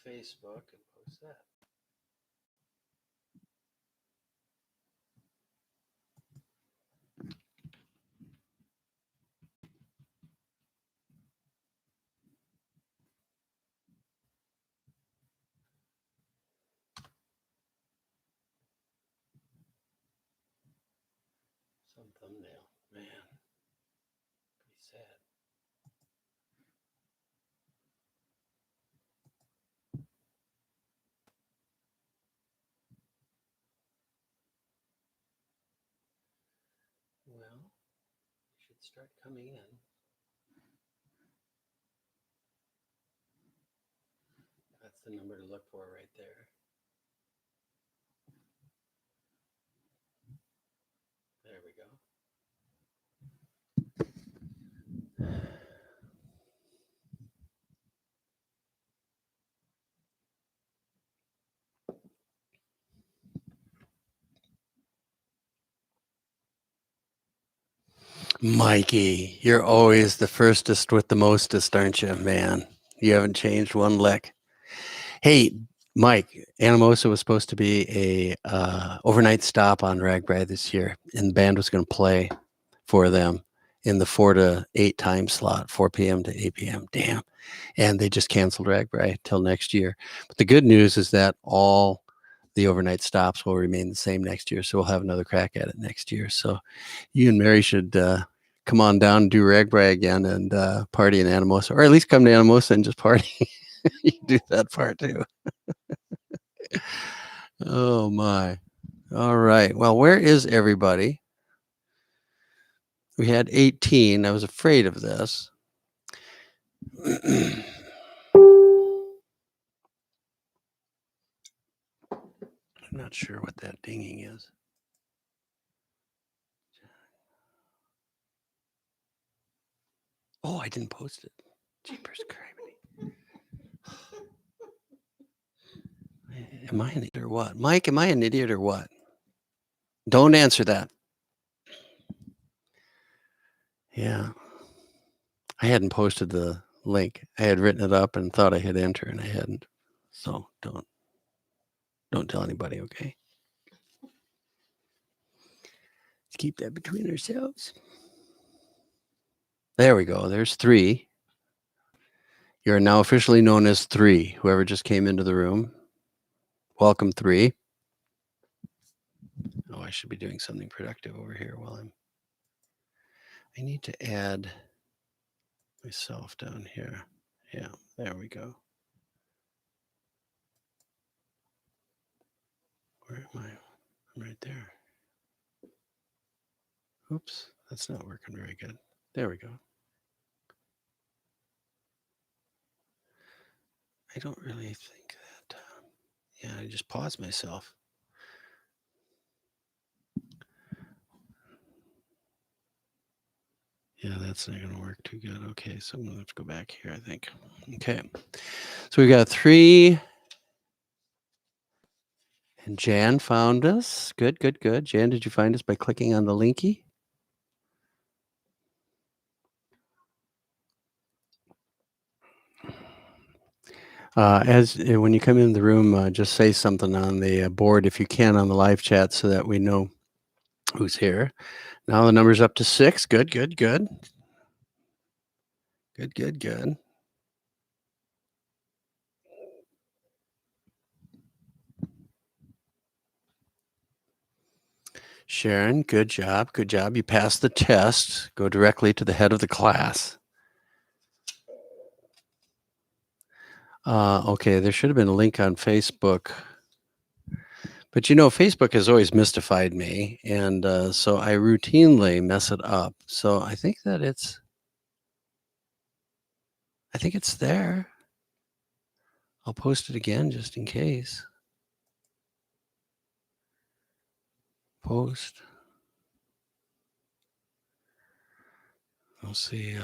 Facebook and post that. Some thumbnail, man, pretty sad. Well, you should start coming in. That's the number to look for right there. There we go. Mikey, you're always the firstest with the mostest, aren't you, man? You haven't changed one lick. Hey, Mike, Anamosa was supposed to be a overnight stop on RAGBRAI this year, and the band was going to play for them in the 4 to 8 time slot, 4 p.m. to 8 p.m. Damn. And they just canceled RAGBRAI till next year. But the good news is that all the overnight stops will remain the same next year. So we'll have another crack at it next year. So you and Mary should come on down and do RAGBRAI again and party in Anamosa, or at least come to Anamosa and just party. You do that part too. Oh my. All right. Well, where is everybody? We had 18. I was afraid of this. I'm not sure what that dinging is. Oh, I didn't post it. Jeepers criminy. Am I an idiot or what? Mike, am I an idiot or what? Don't answer that. Yeah. I hadn't posted the link. I had written it up and thought I hit enter and I hadn't. So don't tell anybody, okay? Let's keep that between ourselves. There we go. There's 3. You're now officially known as 3. Whoever just came into the room. Welcome, 3. Oh, I should be doing something productive over here while I need to add myself down here. Yeah, there we go. Where am I? I'm right there. Oops, that's not working very good. There we go. I don't really think that. Yeah, I just paused myself. Yeah, that's not going to work too good. Okay, so I'm going to have to go back here, I think. Okay, so we got 3. And Jan found us. Good, good, good. Jan, did you find us by clicking on the linky? When you come in the room, just say something on the board if you can on the live chat so that we know who's here. Now the number's up to 6. Good, good, good. Good, good, good. Sharon, good job. Good job. You passed the test. Go directly to the head of the class. Okay, there should have been a link on Facebook. But you know, Facebook has always mystified me. And so I routinely mess it up. So I think that it's there. I'll post it again just in case. Post. We'll see.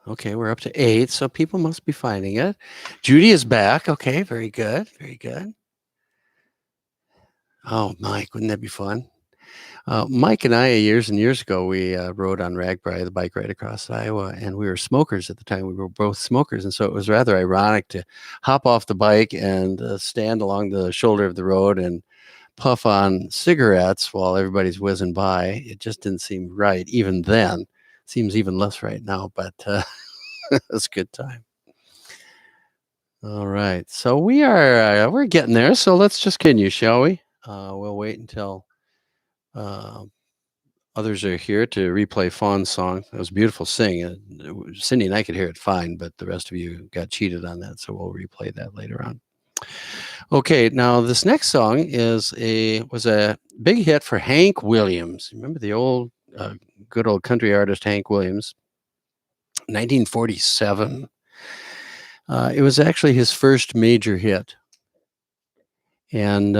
Okay, we're up to 8, so people must be finding it. Judy is back. Okay, very good. Very good. Oh, Mike, wouldn't that be fun? Mike and I, years and years ago, we rode on Ragbri, the bike ride across Iowa, and we were smokers at the time. We were both smokers, and so it was rather ironic to hop off the bike and stand along the shoulder of the road and puff on cigarettes while everybody's whizzing by. It just didn't seem right even then. Seems even less right now, but it's a good time. All right, so we're getting there. So let's just continue, shall we? We'll wait until others are here to replay Fawn's song. It was beautiful singing. Cindy and I could hear it fine, but the rest of you got cheated on that, so we'll replay that later on. Okay, now this next song was a big hit for Hank Williams. Remember the old good old country artist Hank Williams? 1947. It was actually his first major hit, and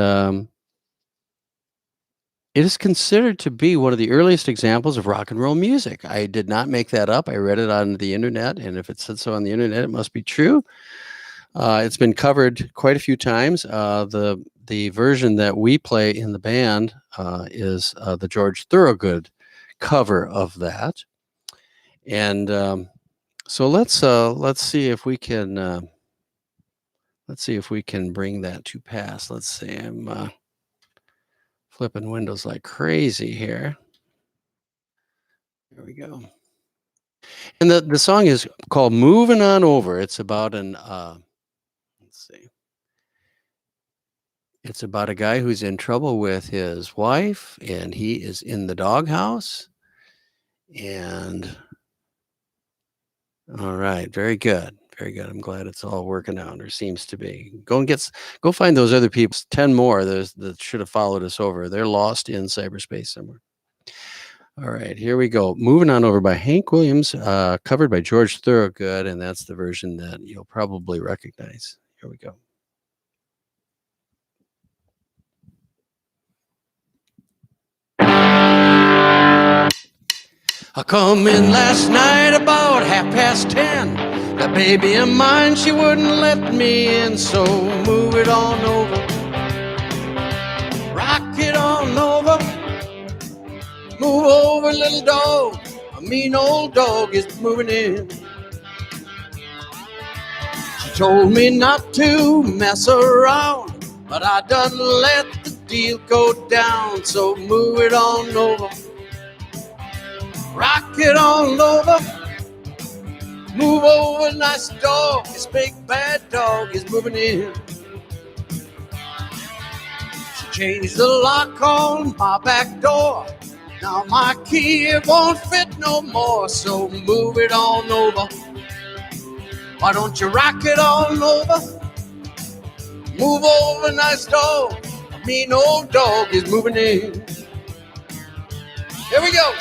it is considered to be one of the earliest examples of rock and roll music. I did not make that up. I read it on the internet, and if it said so on the internet, it must be true. It's been covered quite a few times. The version that we play in the band is the George Thorogood cover of that. And so let's see if we can bring that to pass. Let's see. I'm flipping windows like crazy here. There we go. And the song is called "Moving On Over." It's about it's about a guy who's in trouble with his wife, and he is in the doghouse. And all right, very good. Very good. I'm glad it's all working out, or seems to be. Go find those other people. 10 more that should have followed us over. They're lost in cyberspace somewhere. All right, here we go. Moving On Over by Hank Williams, covered by George Thorogood, and that's the version that you'll probably recognize. Here we go. I come in last night about 10:30. That baby of mine, she wouldn't let me in, so move it on over. Rock it on over. Move over, little dog. A mean old dog is moving in. She told me not to mess around, but I done let the deal go down, so move it on over. Rock it on over. Move over, nice dog. This big bad dog is moving in. She changed the lock on my back door. Now my key, it won't fit no more, so move it on over. Why don't you rock it on over? Move over, nice dog. A mean old dog is moving in. Here we go.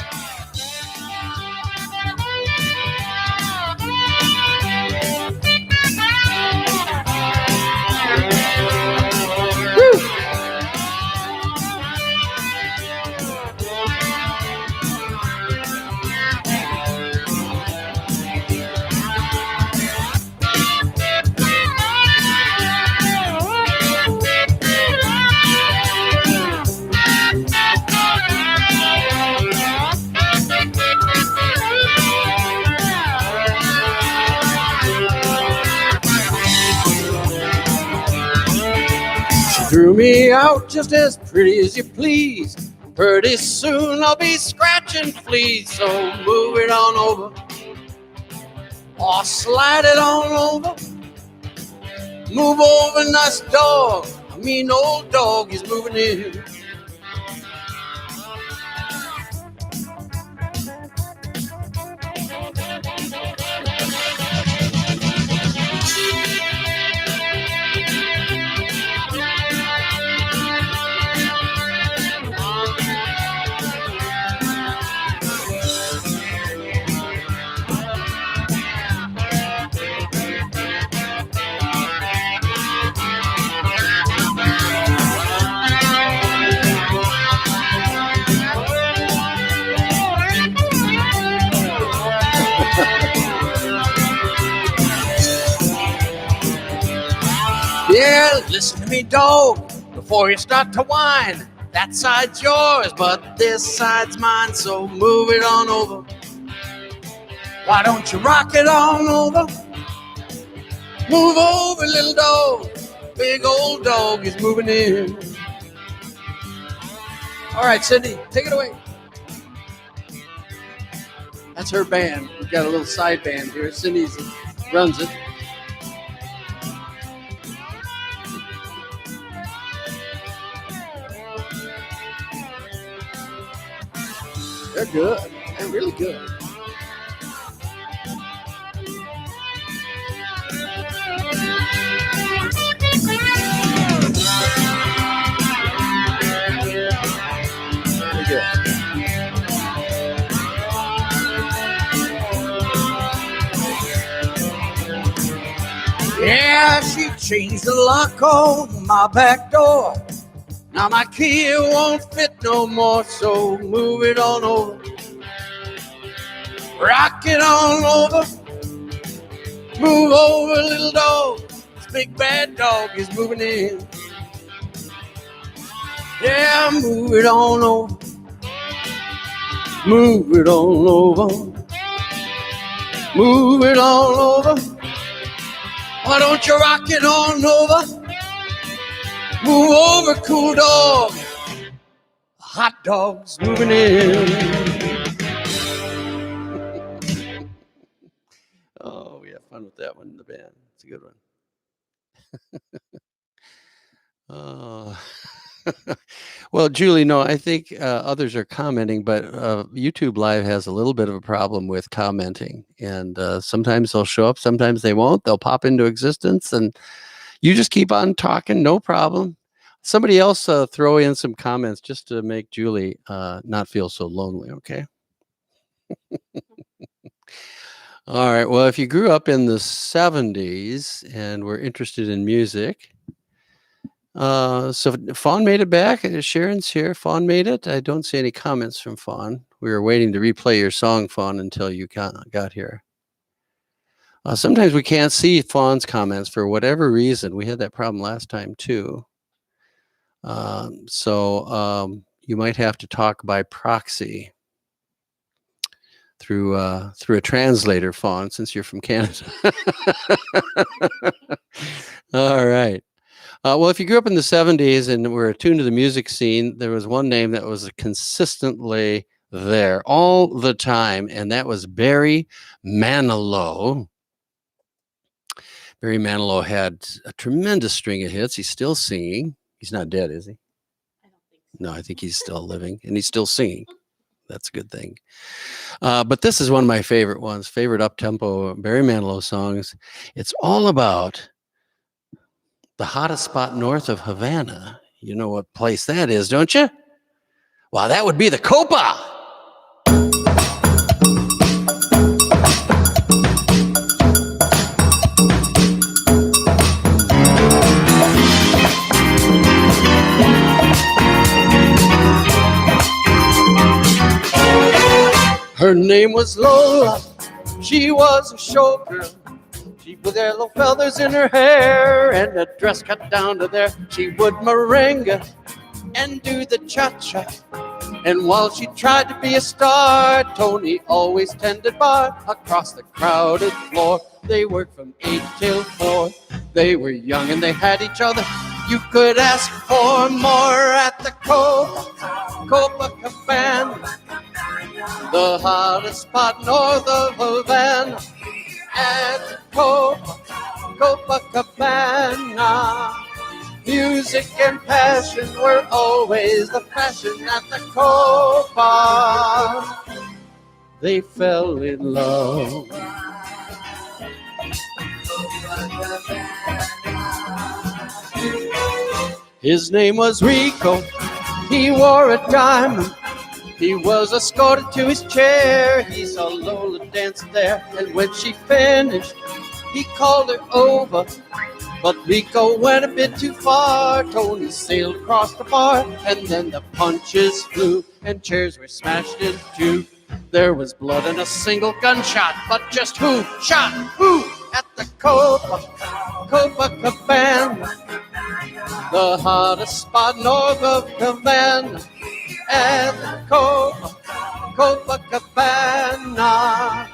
Threw me out just as pretty as you please. Pretty soon I'll be scratching fleas, so move it on over. Or slide it on over. Move over, nice dog. A mean old dog is moving in. Yeah, listen to me, dog, before you start to whine. That side's yours, but this side's mine, so move it on over. Why don't you rock it on over? Move over, little dog. Big old dog is moving in. All right, Cindy, take it away. That's her band. We've got a little side band here. Cindy runs it. They're good. They're really good. Very good. Yeah, she changed the lock on my back door. Now my key won't fit no more, so move it on over. Rock it on over. Move over, little dog. This big bad dog is moving in. Yeah, move it on over. Move it on over. Move it on over. Why don't you rock it on over? Move over, cool dog. Hot dog's moving in. Oh, we have fun with that one in the band. It's a good one. Well, Julie, no, I think others are commenting, but YouTube Live has a little bit of a problem with commenting. And sometimes they'll show up, sometimes they won't. They'll pop into existence, and you just keep on talking, no problem. Somebody else throw in some comments just to make Julie not feel so lonely, okay? All right, well, if you grew up in the 70s and were interested in music, so Fawn made it back. Sharon's here. Fawn made it. I don't see any comments from Fawn. We were waiting to replay your song, Fawn, until you got here. Sometimes we can't see Fawn's comments for whatever reason. We had that problem last time too. So you might have to talk by proxy through a translator, Fawn, since you're from Canada. All right. Well, if you grew up in the 70s and were attuned to the music scene, there was one name that was consistently there all the time, and that was Barry Manilow. Barry Manilow had a tremendous string of hits. He's still singing. He's not dead, is he? I don't think so. No, I think he's still living, and he's still singing. That's a good thing. But this is one of my favorite ones, favorite up-tempo Barry Manilow songs. It's all about the hottest spot north of Havana. You know what place that is, don't you? Well, that would be the Copa. Her name was Lola. She was a showgirl. She with yellow feathers in her hair and a dress cut down to there. She would merengue and do the cha-cha. And while she tried to be a star, Tony always tended bar across the crowded floor. They worked from 8 till 4. They were young and they had each other. You could ask for more at the Copacabana, the hottest spot north of Havana. At Copacabana, music and passion were always the fashion at the Copa. They fell in love. His name was Rico. He wore a diamond. He was escorted to his chair. He saw Lola dance there, and when she finished, he called her over. But Rico went a bit too far. Tony sailed across the bar, and then the punches flew, and chairs were smashed in two. There was blood and a single gunshot, but just who shot who at the Copacabana? the hottest spot north of Havana at the Copacabana.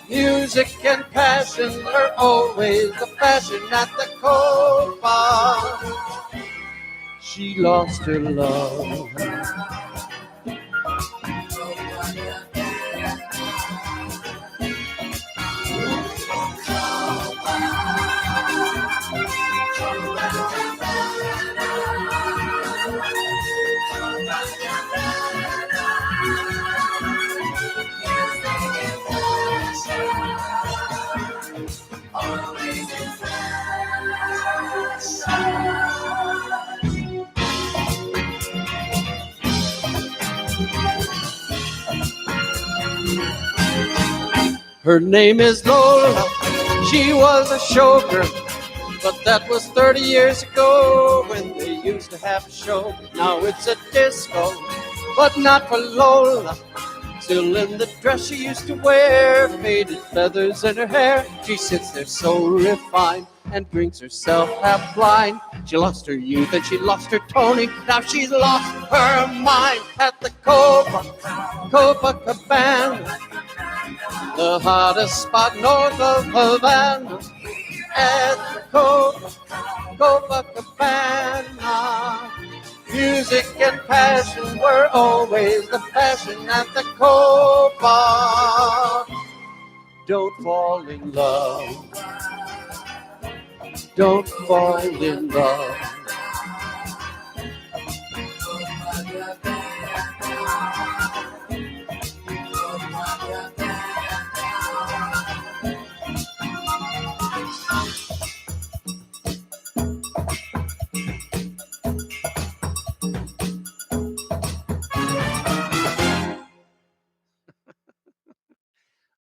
Music and passion are always the fashion at the Copa. She lost her love. Her name is Lola, she was a showgirl, but that was 30 years ago when they used to have a show. Now it's a disco, but not for Lola. Still in the dress she used to wear, faded feathers in her hair. She sits there so refined and drinks herself half blind. She lost her youth and she lost her Tony. Now she's lost her mind at the Copacabana, the hottest spot north of Havana at the Copacabana. Music and passion were always the fashion at the Copa. Don't fall in love. Don't fall in love.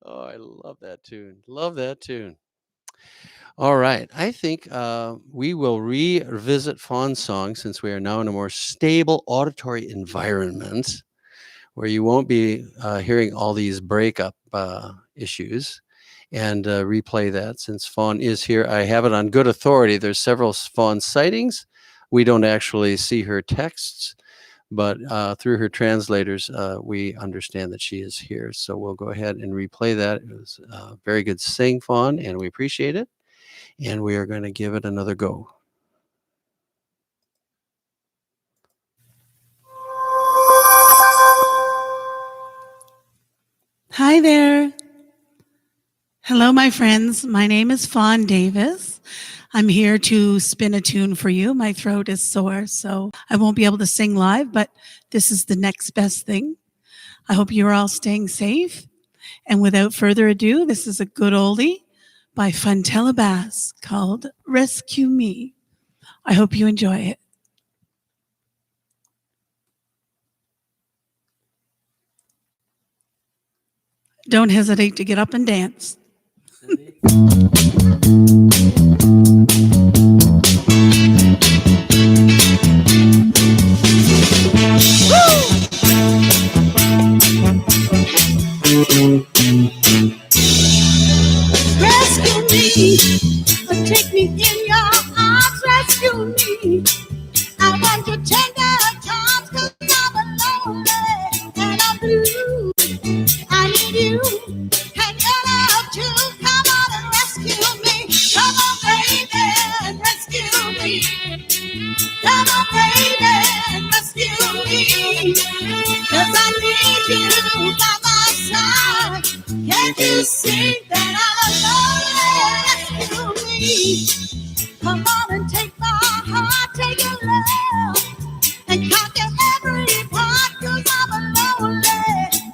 Oh, I love that tune. Love that tune. All right. I think we will revisit Fawn's song since we are now in a more stable auditory environment where you won't be hearing all these breakup issues, and replay that since Fawn is here. I have it on good authority. There's several Fawn sightings. We don't actually see her texts, but through her translators, we understand that she is here. So we'll go ahead and replay that. It was a very good sing, Fawn, and we appreciate it. And we are going to give it another go. Hi there. Hello, my friends. My name is Fawn Davis. I'm here to spin a tune for you. My throat is sore, so I won't be able to sing live, but this is the next best thing. I hope you're all staying safe. And without further ado, this is a good oldie by Fontella Bass called Rescue Me. I hope you enjoy it. Don't hesitate to get up and dance. Rescue me, take me in your arms, rescue me. I want your tender charms, 'cause I'm alone and I'm blue. I need you and your love to come on and rescue me. Come on, baby, and rescue me. Come on, baby, and rescue me. 'Cause I need you by my side. Can't you see that I'm alone? Rescue me. Come on and take my heart, take your love, and conquer every part, 'cause I'm lonely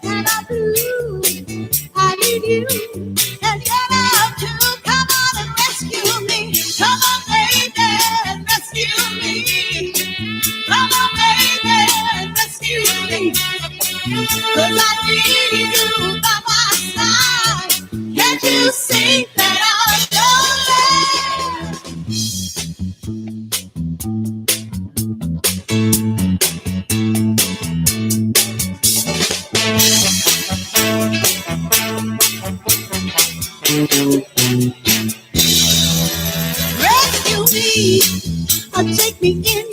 and I'm blue. I need you and your love to come on and rescue me. Come on, baby, and rescue me. Come on, baby, and rescue me. 'Cause I need you by my side. Can't you see that I'm lonely? Rescue me, take me in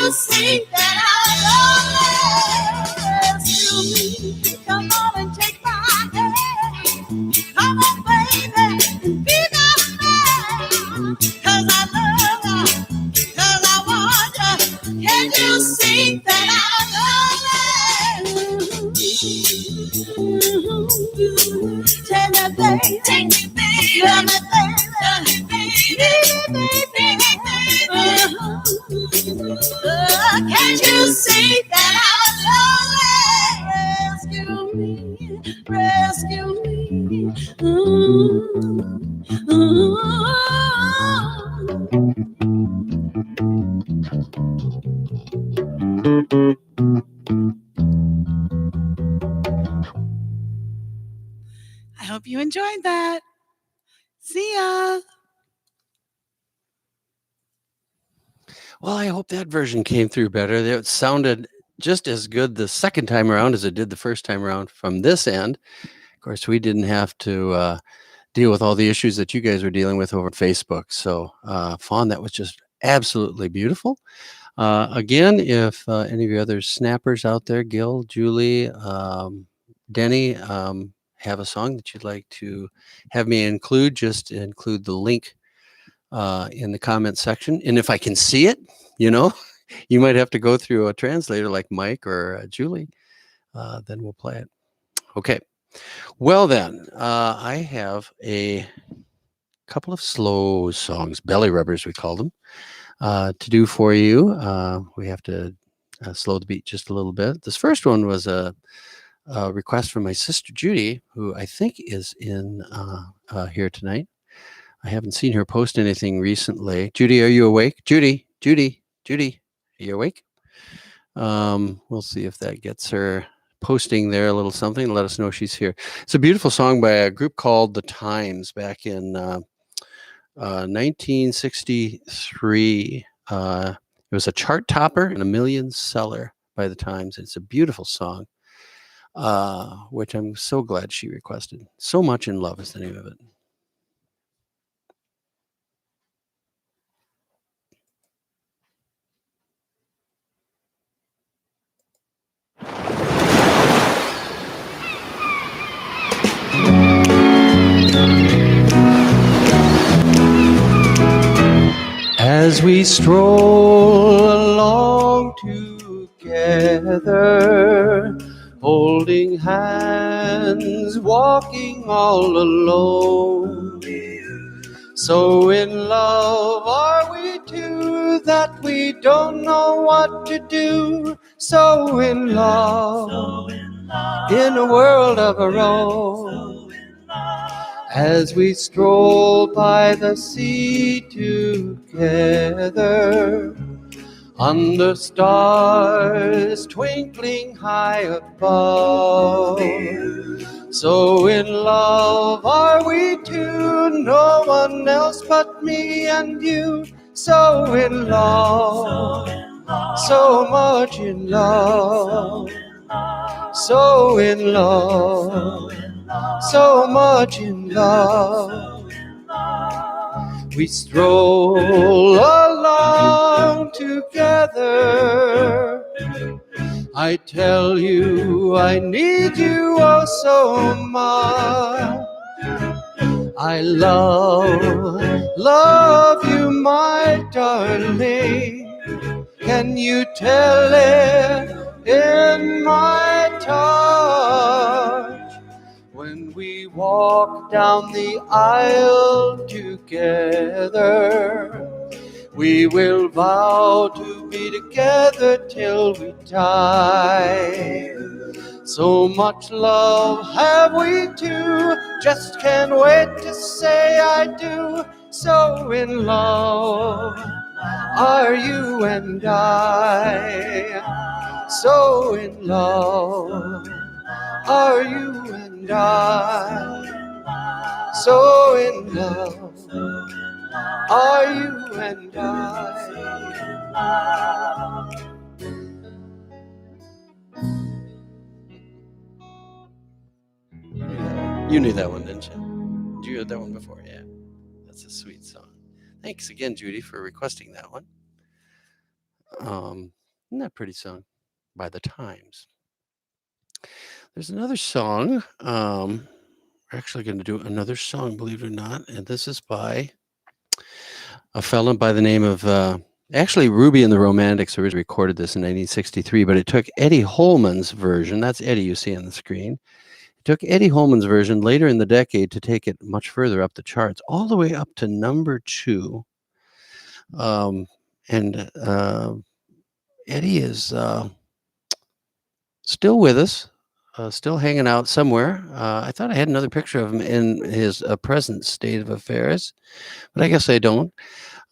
you see that I love you? Come on and take my hand. Come on, baby, and be my man. 'Cause I love you, 'cause I want you. Can you see that I love you? Tell me, baby, take me, baby, love me, baby, baby, can't you see that I'm lonely? Rescue me. I hope you enjoyed that. See ya. Well, I hope that version came through better. It sounded just as good the second time around as it did the first time around from this end. Of course, we didn't have to deal with all the issues that you guys were dealing with over Facebook. So, Fawn, that was just absolutely beautiful. Again, if any of you other snappers out there, Gil, Julie, Denny, have a song that you'd like to have me include, just include the link in the comment section. And if I can see it, you know, you might have to go through a translator like Mike or Julie. Then we'll play it. Okay. Well, then, I have a couple of slow songs, belly rubbers, we call them, to do for you. We have to slow the beat just a little bit. This first one was a request from my sister Judy, who I think is in here tonight. I haven't seen her post anything recently. Judy, are you awake? Judy, are you awake? We'll see if that gets her posting there a little something and let us know she's here. It's a beautiful song by a group called The Times back in 1963. It was a chart topper and a million seller by The Times. It's a beautiful song, which I'm so glad she requested. So Much in Love is the name of it. As we stroll along together, holding hands, walking all alone. So in love are we two that we don't know what to do. So in love, in a world of our own. As we stroll by the sea together, under stars twinkling high above. So in love are we two, no one else but me and you. So in love, so much in love. So in love, so much in love. We stroll along together. I tell you I need you oh so much. I love you, my darling. Can you tell it in my touch? When we walk down the aisle together, we will vow to be together till we die. So much love have we two, just can't wait to say I do. So in love are you and I. So in love are you and I. So in love are you and I. You knew that one, didn't you? You heard that one before? Yeah. That's a sweet song. Thanks again, Judy, for requesting that one. Isn't that a pretty song? By the Times. There's another song. We're actually going to do another song, believe it or not. And this is by a fellow by the name of, actually, Ruby and the Romantics originally recorded this in 1963, but it took Eddie Holman's version. That's Eddie you see on the screen. It took Eddie Holman's version later in the decade to take it much further up the charts, all the way up to number 2. Eddie is still with us, still hanging out somewhere. I thought I had another picture of him in his present state of affairs, but I guess I don't.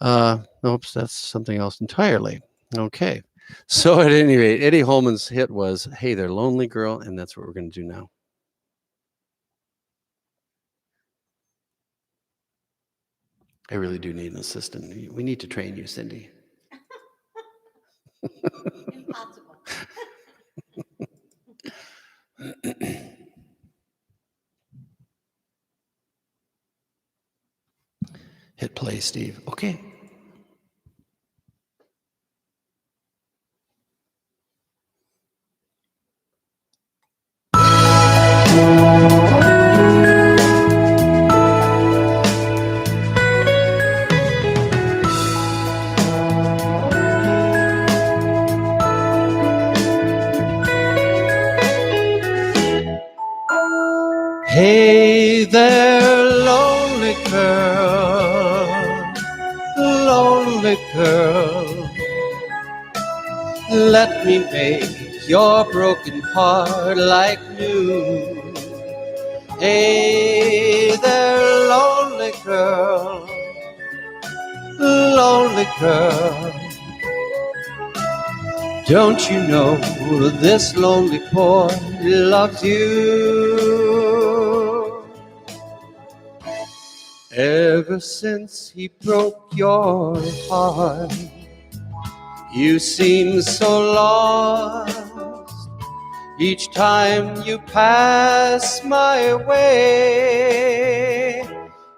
Nope, that's something else entirely. Okay. So at any rate, Eddie Holman's hit was Hey There, Lonely Girl, and that's what we're going to do now. I really do need an assistant. We need to train you, Cindy. Impossible. Hit play, Steve. Okay. Hey there, lonely girl, let me make your broken heart like new. Hey there, lonely girl, don't you know this lonely boy loves you? Ever since he broke your heart, you seem so lost. Each time you pass my way,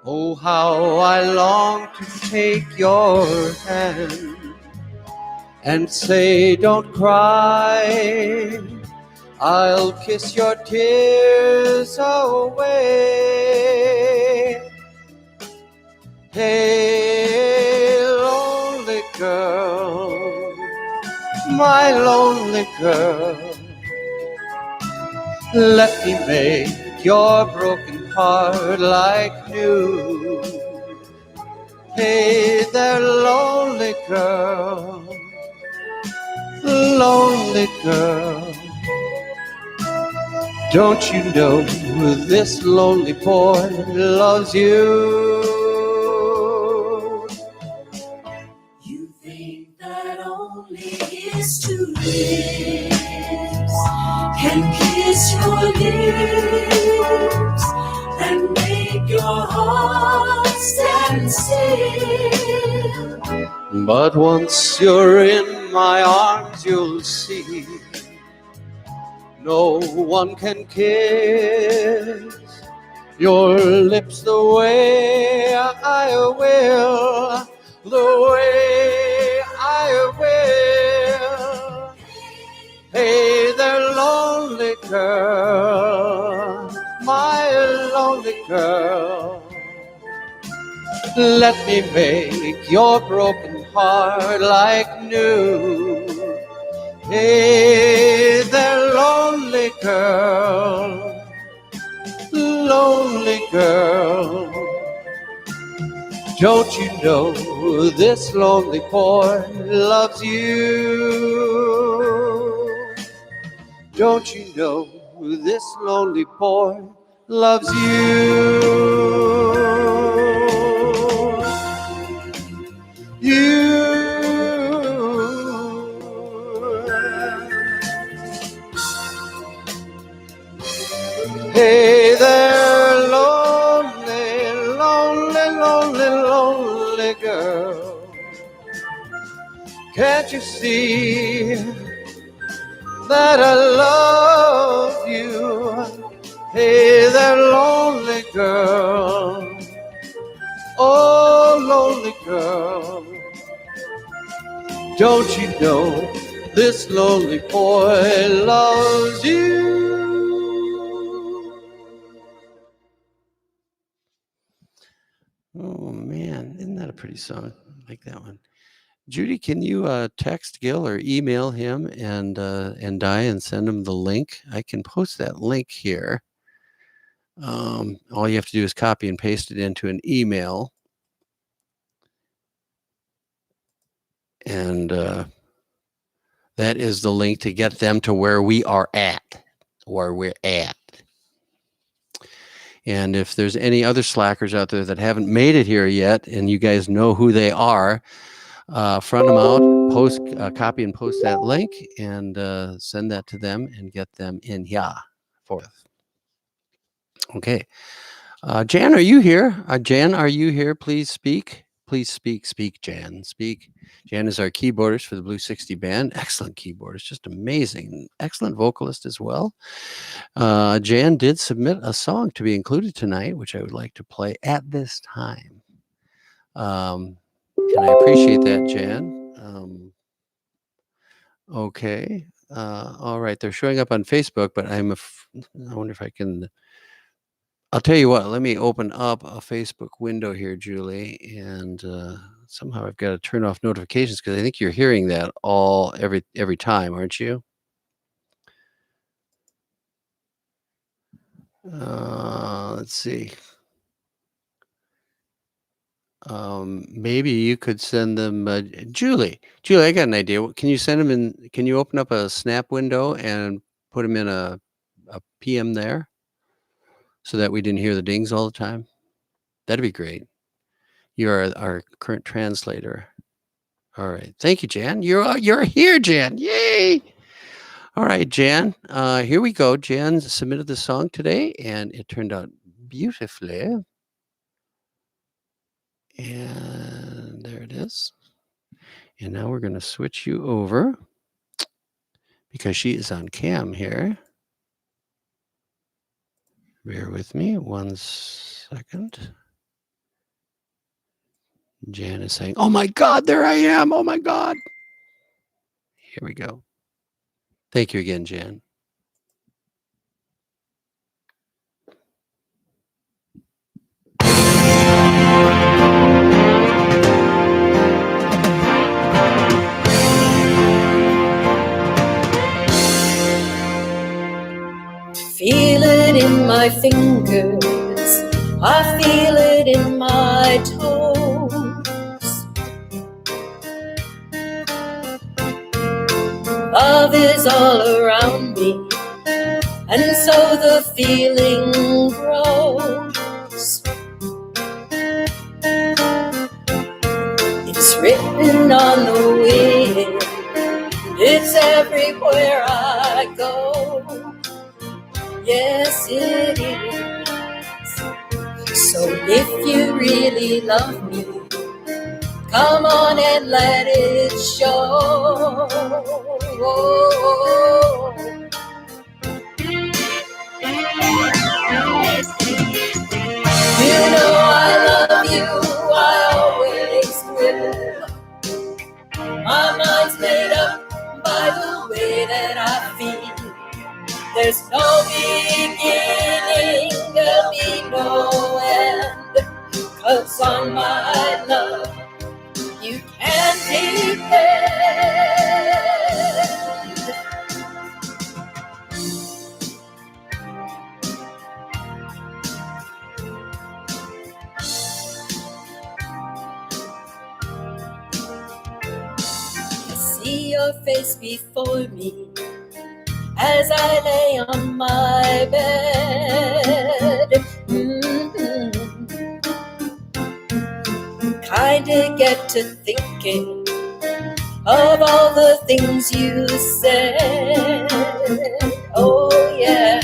oh, how I long to take your hand and say, don't cry, I'll kiss your tears away. Hey, lonely girl, my lonely girl, let me make your broken heart like new. Hey there, lonely girl, don't you know this lonely boy loves you? You think that only his 2 lips can kiss your lips and make your heart stand still. But once you're in my arms, you'll see no one can kiss your lips the way I will, the way I will. Hey there, lonely girl, my lonely girl, let me make your broken heart like new. Hey there, lonely girl, don't you know this lonely boy loves you? Don't you know this lonely boy loves you? Hey there, lonely girl, can't you see that I love you? Hey there, lonely girl, oh lonely girl, Don't you know this lonely boy loves you? Oh man, isn't that a pretty song? I like that one. Judy, can you text Gil or email him and Di and send him the link? I can post that link here. All you have to do is copy and paste it into an email. And that is the link to get them to where we are at, where we're at. And if there's any other slackers out there that haven't made it here yet, and you guys know who they are, front them out, post, copy and post that link, and send that to them and get them in here. Okay. Jan, are you here? Jan, are you here? Please speak. Please speak. Speak, Jan. Speak. Jan is our keyboardist for the Blue 60 band. Excellent keyboardist. Just amazing. Excellent vocalist as well. Jan did submit a song to be included tonight, which I would like to play at this time. And I appreciate that, Jan. Okay. All right. They're showing up on Facebook, but I wonder if I can... I'll tell you what, let me open up a Facebook window here, Julie, and somehow I've got to turn off notifications because I think you're hearing that every time, aren't you? Let's see. Maybe you could send them, Julie, I got an idea. Can you send them in, can you open up a Snap window and put them in a PM there? So that we didn't hear the dings all the time. That'd be great. You're our current translator. All right. Thank you, Jan. You're here, Jan. Yay. All right, Jan. Here we go. Jan submitted the song today, and it turned out beautifully. And there it is. And now we're going to switch you over because she is on cam here. Bear with me 1 second. Jan is saying, oh my God, there I am. Oh my God. Here we go. Thank you again, Jan. Feel it in my fingers, I feel it in my toes. Love is all around me, and so the feeling grows. It's written on the wind, it's everywhere I go. Yes, it is. So if you really love me, come on and let it show. You know I love you, I always will. My mind's made up by the way that I feel. There's no beginning, there'll be no end, 'cause on my love you can't depend. I see your face before me as I lay on my bed. Kinda get to thinking of all the things you said. Oh yeah.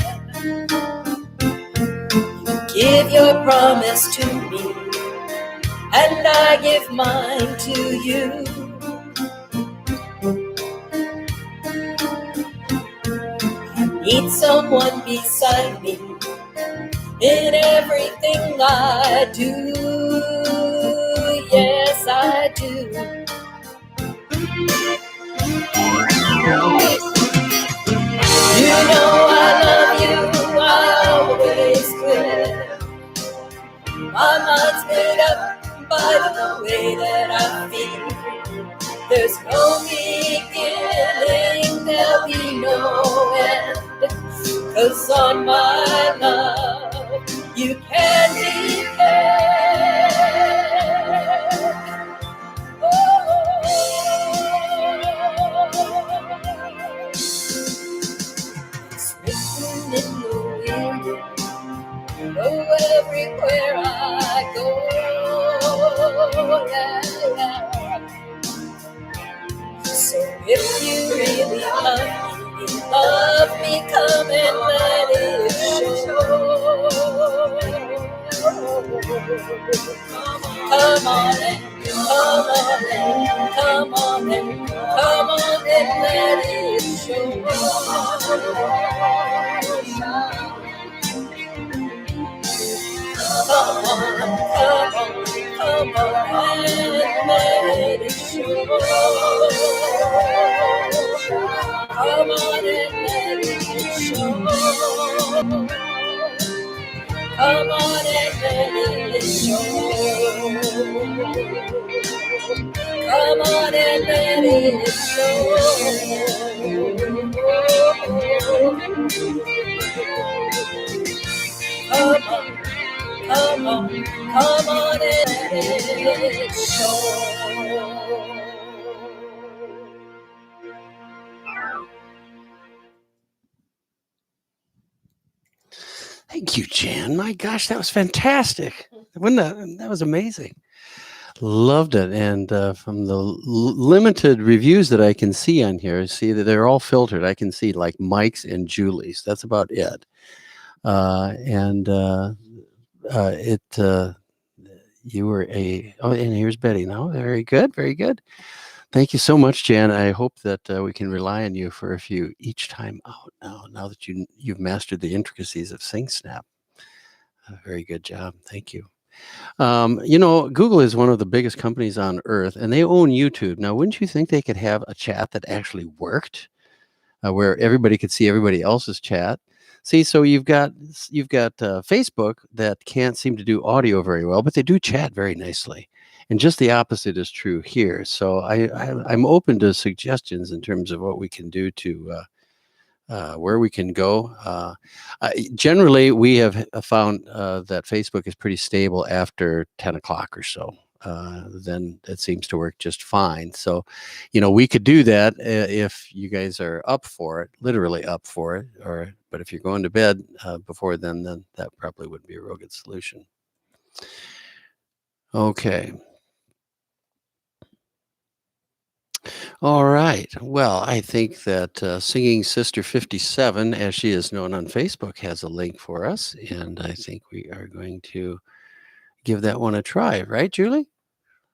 You give your promise to me, and I give mine to you. Need someone beside me in everything I do. Yes, I do. by the way that I feel. There's no beginning, there'll be no end. 'Cause on my love, you can depend. It's written in the wind, everywhere I go. Yeah, yeah. So if you really love me, come and let it show. Come on and come on and come on and come on and let it show. Come on and let it show. Come on and let it show. Come on and let it show. Come on and let it show. Come on and let it show. Thank you, Jan. My gosh, that was fantastic. That was amazing. Loved it. And from the limited reviews that I can see on here, see that they're all filtered. I can see like Mike's and Julie's. That's about it. You were and here's Betty now. Very good. Very good. Thank you so much, Jan. I hope that we can rely on you for a few each time out now that you've mastered the intricacies of SingSnap. Very good job. Thank you. Google is one of the biggest companies on earth, and they own YouTube. Now, wouldn't you think they could have a chat that actually worked, where everybody could see everybody else's chat? See, so you've got Facebook that can't seem to do audio very well, but they do chat very nicely. And just the opposite is true here. So I'm open to suggestions in terms of what we can do to where we can go. Generally, we have found that Facebook is pretty stable after 10 o'clock or so. Then it seems to work just fine. So, we could do that if you guys are up for it, literally up for it. But if you're going to bed before then that probably wouldn't be a real good solution. Okay. All right. Well, I think that Singing Sister 57, as she is known on Facebook, has a link for us. And I think we are going to give that one a try. Right, Julie?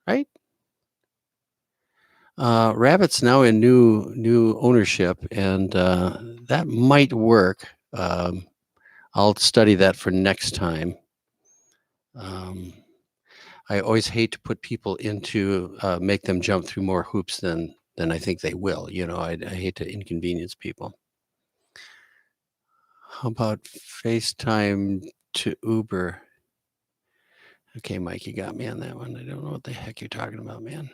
Right? Rabbit's now in new ownership, and that might work. I'll study that for next time. I always hate to put people into make them jump through more hoops than I think they will. I hate to inconvenience people. How about FaceTime to Uber? Okay, Mike, you got me on that one. I don't know what the heck you're talking about, man.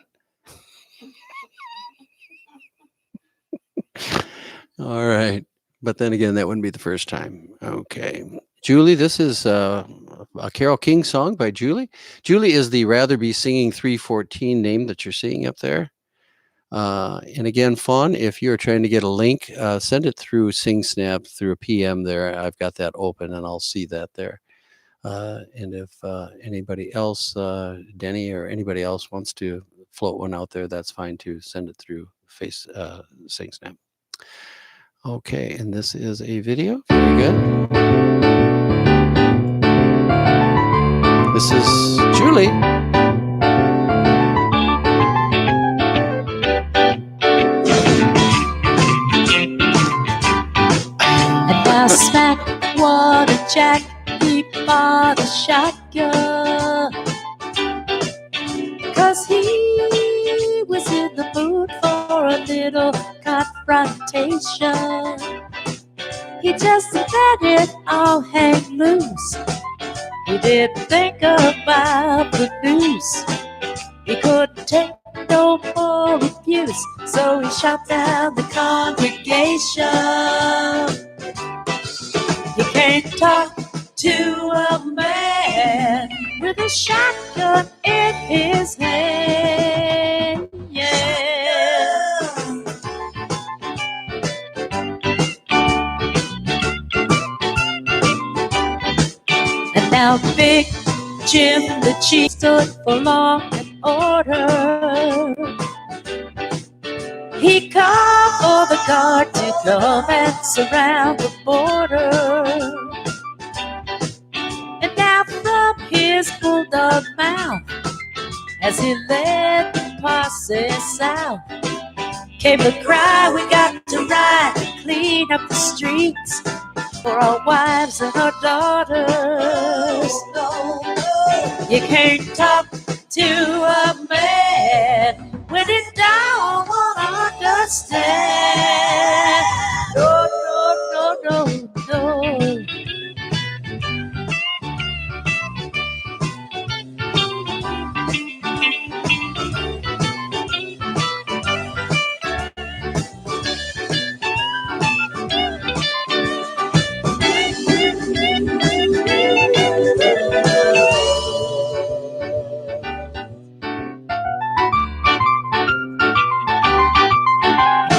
All right. But then again, that wouldn't be the first time. Okay. Julie, this is a Carole King song by Julie. Julie is the Rather Be Singing 314 name that you're seeing up there. And again, Fawn, if you're trying to get a link, send it through SingSnap through a PM there. I've got that open and I'll see that there. And if anybody else, Denny or anybody else wants to float one out there, that's fine too. Send it through SingSnap. Okay, and this is a video. Very good. This is Julie. And now smack, what a jack, he bought a shotgun. 'Cause he was in the mood for a little confrontation. He just let it all hang loose. He didn't think about the noose Judas, so he shot down the congregation. You can't talk to a man with a shotgun in his hand. Yeah. And now Big Jim the Chief stood for law and order. He called for the guard to come and surround the border. And now from his bulldog mouth, as he led the posse south, came the cry, we got to ride and clean up the streets for our wives and our daughters. You can't talk to a man when he don't want to understand. No, no, no, no, no.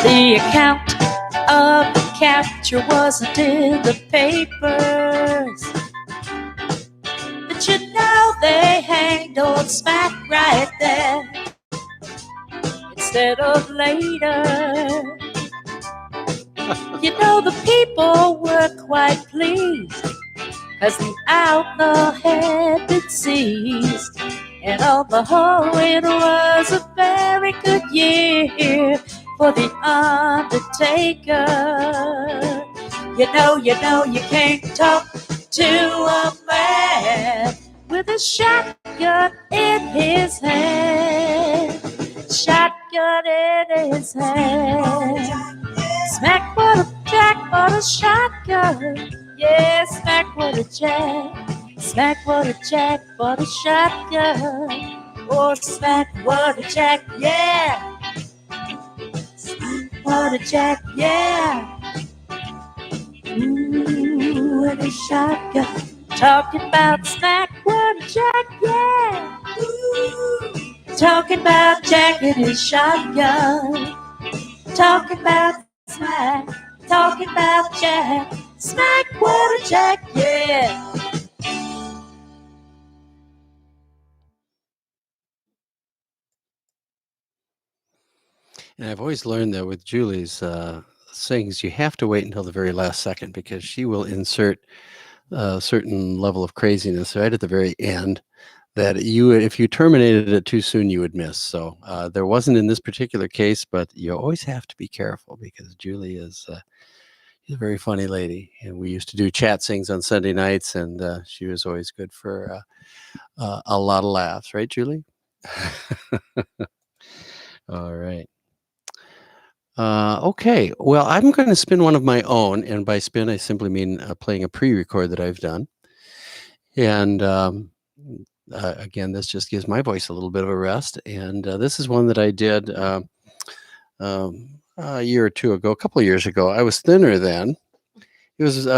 The account of the capture wasn't in the papers, but you know they hanged old Smack right there instead of later. You know the people were quite pleased, 'cause the outlaw had been seized, and on the whole it was a very good year for the Undertaker. You know, you can't talk to a man with a shotgun in his hand. Shotgun in his hand. Smack what a jack, what a shotgun. Yeah, smack what a jack. Smack what a jack, what a shotgun. Oh, smack what a jack, yeah. What a jack, yeah. Ooh, what a shotgun. Talking about smack, what a jack, yeah. Ooh. Talking about Jack and his shotgun. Talking about smack. Talking about Jack. Smack, what a jack, yeah. And I've always learned that with Julie's sings, you have to wait until the very last second, because she will insert a certain level of craziness right at the very end that you would, if you terminated it too soon, you would miss. So there wasn't in this particular case, but you always have to be careful, because Julie is she's a very funny lady. And we used to do chat sings on Sunday nights, and she was always good for a lot of laughs. Right, Julie? All right. Okay, well, I'm going to spin one of my own, and by spin, I simply mean playing a pre-record that I've done. And again, this just gives my voice a little bit of a rest. And this is one that I did a year or two ago, a couple of years ago. I was thinner then. It was a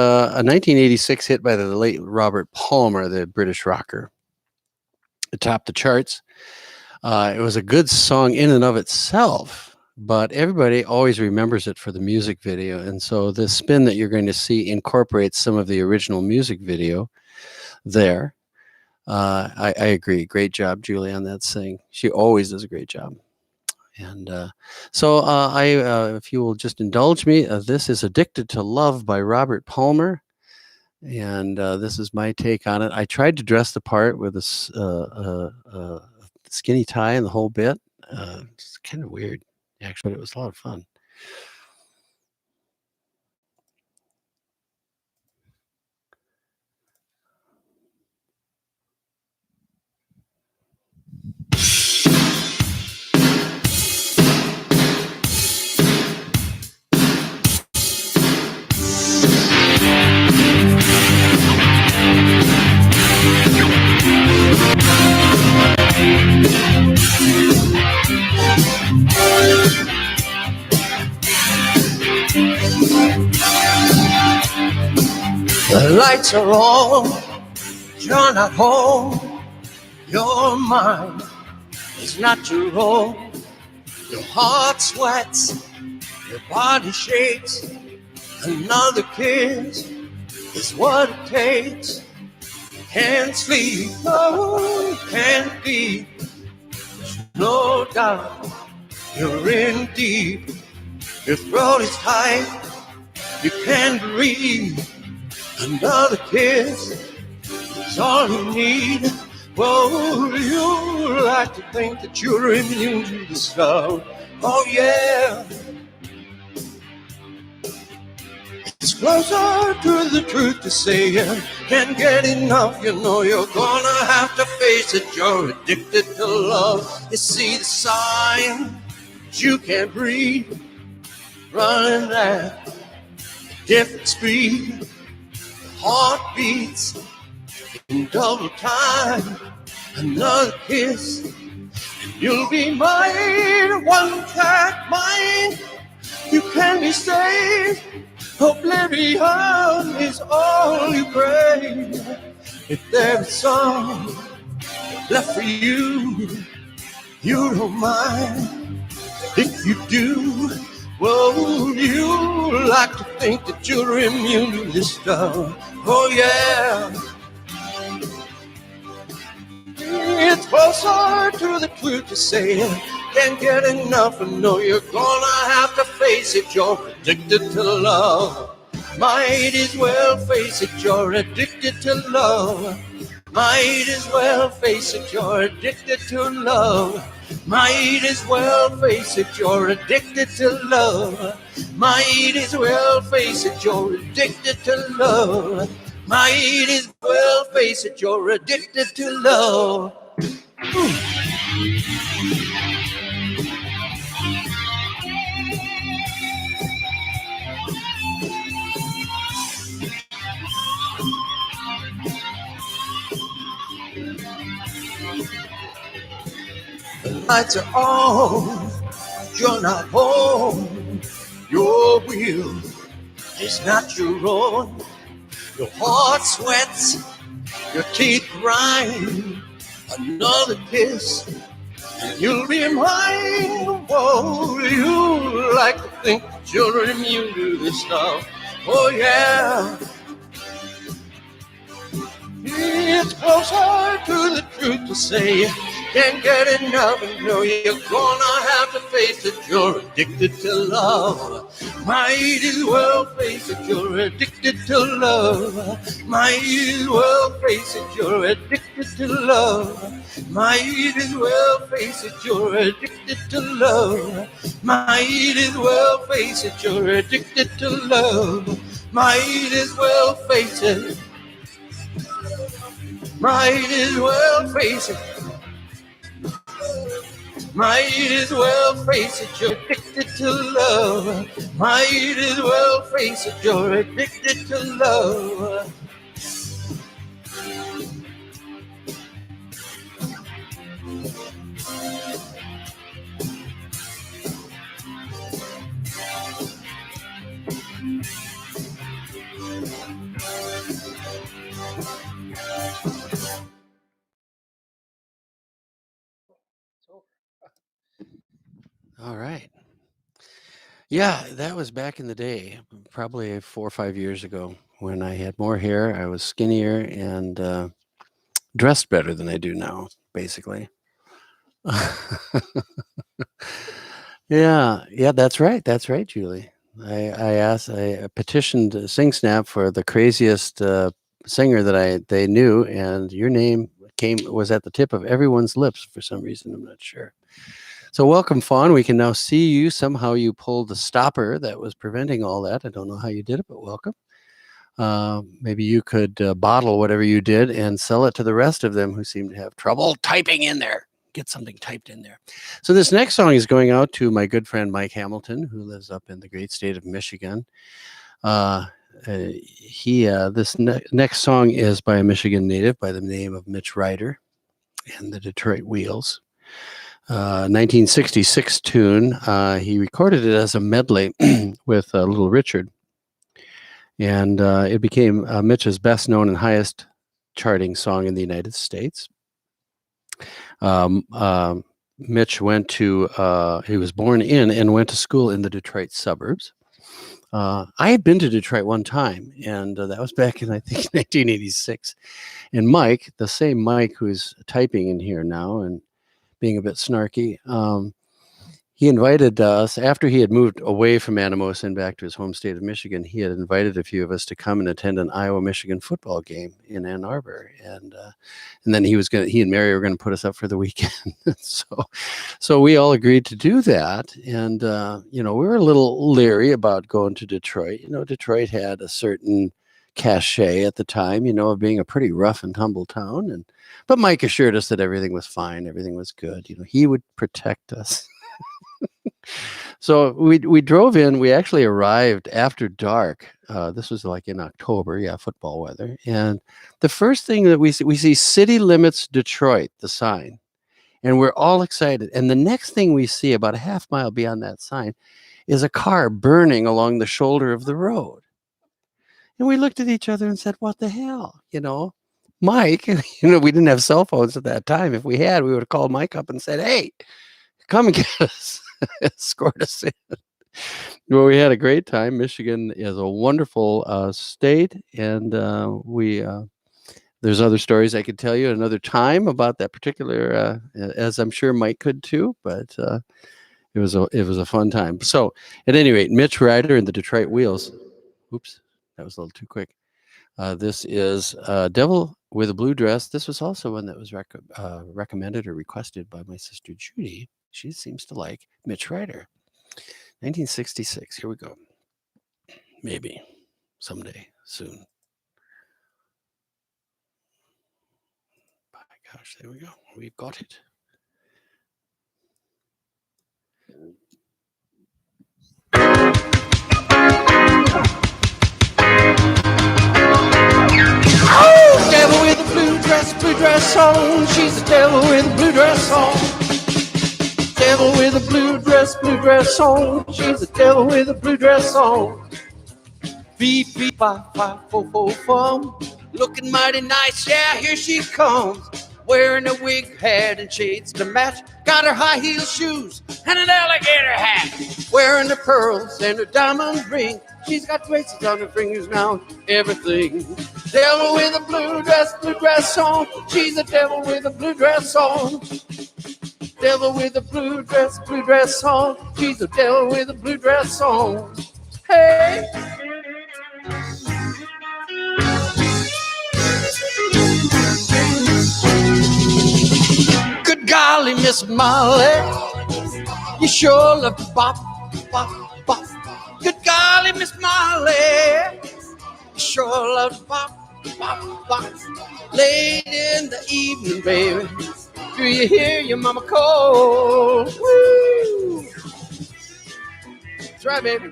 1986 hit by the late Robert Palmer, the British rocker. It topped the charts. It was a good song in and of itself, but everybody always remembers it for the music video. And so the spin that you're going to see incorporates some of the original music video there. I agree. Great job, Julie, on that sing. She always does a great job. And so if you will just indulge me, this is Addicted to Love by Robert Palmer. And this is my take on it. I tried to dress the part with a skinny tie and the whole bit. It's kind of weird, actually, but it was a lot of fun. lights are on, you're not home. Your mind is not your own. Your heart sweats, your body shakes. Another kiss is what it takes. Can't sleep, no, can't be. No doubt you're in deep. Your throat is tight, you can't breathe. Another kiss is all you need. Whoa, you like to think that you're immune to the stuff. Oh yeah. It's closer to the truth to say you can't get enough. You know you're gonna have to face it. You're addicted to love. You see the sign, but you can't breathe. Running at a different speed. Heart beats in double time. Another kiss, and you'll be mine. One track mind, you can be saved. Oblivion is all you crave. If there's some left for you, you don't mind. If you do, well, you like to think that you're immune to this stuff. Oh yeah. It's closer to the truth to say you can't get enough and know you're gonna have to face it. You're addicted to love. Might as well face it, you're addicted to love. Might as well face it, you're addicted to love. Might as well face it, you're addicted to love. Might as well face it, you're addicted to love. Might as well face it, you're addicted to love. The lights are on, you're not home. Your will is not your own. Your heart sweats, your teeth grind. Another kiss, and you'll be mine. Whoa, you like to think that you're immune to this stuff. Oh yeah. It's closer to the truth to say you can't get enough and know you're gonna have to face it. You're addicted to love. Might as well face it, you're addicted to love. Might as well face it, you're addicted to love. Might as well face it, you're addicted to love. Might as well face it, you're addicted to love. Might as well face it. Might as well face it. Might as well face it, you're addicted to love. Might as well face it, you're addicted to love. All right. Yeah, that was back in the day, probably 4 or 5 years ago when I had more hair. I was skinnier and dressed better than I do now, basically. Yeah, that's right. That's right, Julie. I petitioned SingSnap for the craziest singer that they knew, and your name was at the tip of everyone's lips for some reason. I'm not sure. So welcome, Fawn. We can now see you. Somehow you pulled the stopper that was preventing all that. I don't know how you did it, but welcome. Maybe you could bottle whatever you did and sell it to the rest of them who seem to have trouble typing in there. Get something typed in there. So this next song is going out to my good friend Mike Hamilton, who lives up in the great state of Michigan. This next song is by a Michigan native by the name of Mitch Ryder and the Detroit Wheels. 1966 tune. He recorded it as a medley with Little Richard. And it became Mitch's best known and highest charting song in the United States. Mitch went to, he was born in and went to school in the Detroit suburbs. I had been to Detroit one time, and that was back in, I think, 1986. And Mike, the same Mike who's typing in here now and being a bit snarky, he invited us, after he had moved away from Anamosa and back to his home state of Michigan, he had invited a few of us to come and attend an Iowa-Michigan football game in Ann Arbor. And then he and Mary were going to put us up for the weekend. So we all agreed to do that. And, we were a little leery about going to Detroit. Detroit had a certain cachet at the time, of being a pretty rough and tumble town. But Mike assured us that everything was fine. Everything was good. He would protect us. So we drove in. We actually arrived after dark. This was like in October, football weather. And the first thing that we see City Limits Detroit, the sign, and we're all excited. And the next thing we see about a half mile beyond that sign is a car burning along the shoulder of the road. And we looked at each other and said, "What the hell?" Mike, we didn't have cell phones at that time. If we had, we would have called Mike up and said, "Hey, come and get us." Escort us in. Well, we had a great time. Michigan is a wonderful state, and there's other stories I could tell you another time about that particular, as I'm sure Mike could too. But it was a fun time. So, at any rate, Mitch Ryder and the Detroit Wheels. Oops, that was a little too quick. This is "Devil with a Blue Dress." This was also one that was recommended or requested by my sister Judy. She seems to like Mitch Ryder. 1966. Here we go. Maybe someday soon. My gosh, there we go. We've got it. Oh, devil with a blue dress on. She's the devil with a blue dress on. Devil with a blue dress on. She's the devil with a blue dress on. Beep, beep, 5, 5, 4, 4, 4. Looking mighty nice, yeah, here she comes. Wearing a wig, hat, and shades to match. Got her high heel shoes and an alligator hat. Wearing her pearls and her diamond ring. She's got bracelets on her fingers now, everything. Devil with a blue dress on. She's a devil with a blue dress on. Devil with a blue dress on. She's a devil with a blue dress on. Hey! Good golly, Miss Molly, you sure love to bop, bop, bop. Good golly, Miss Molly, you sure love to bop, bop, bop. Late in the evening, baby, do you hear your mama call? Woo! That's right, baby.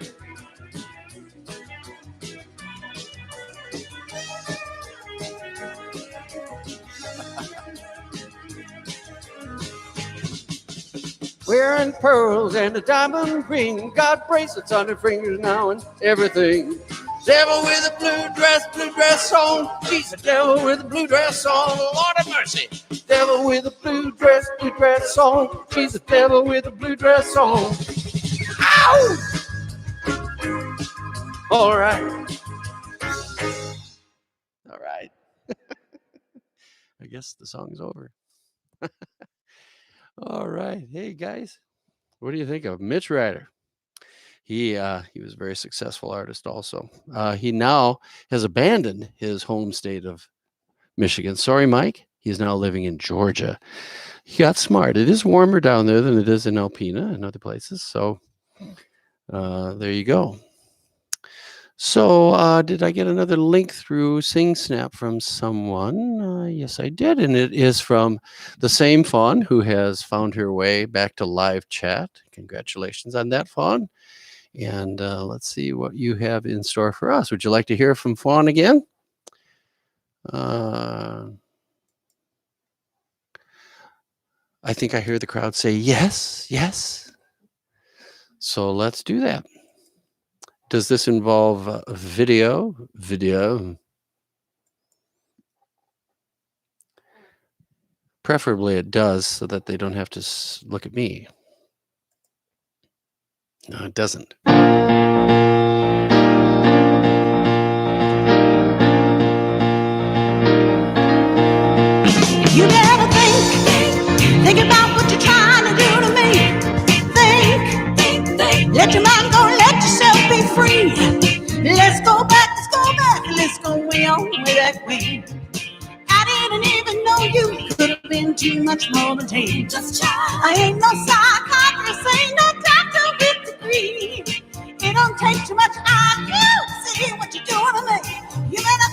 Wearing pearls and a diamond ring. Got bracelets on her fingers now and everything. Devil with a blue dress on. She's a devil with a blue dress on. Lord have mercy. Devil with a blue dress on. She's a devil with a blue dress on. Ow! All right. All right. I guess the song's over. All right. Hey, guys. What do you think of Mitch Ryder? He was a very successful artist also. He now has abandoned his home state of Michigan. Sorry, Mike. He's now living in Georgia. He got smart. It is warmer down there than it is in Alpena and other places. So there you go. So did I get another link through SingSnap from someone? Yes, I did. And it is from the same Fawn who has found her way back to live chat. Congratulations on that, Fawn. And let's see what you have in store for us. Would you like to hear from Fawn again? I think I hear the crowd say yes, yes. So let's do that. Does this involve video? Video. Preferably it does, so that they don't have to look at me. No, it doesn't. You never think about what you're trying to do to me. Think, let your mind go, let yourself be free. Let's go back, let's go way on way that way. I didn't even know you could have been too much more than tame. Just try. I ain't no psychiatrist, ain't no doctor with degree. It don't take too much IQ to see what you're doing to me. You better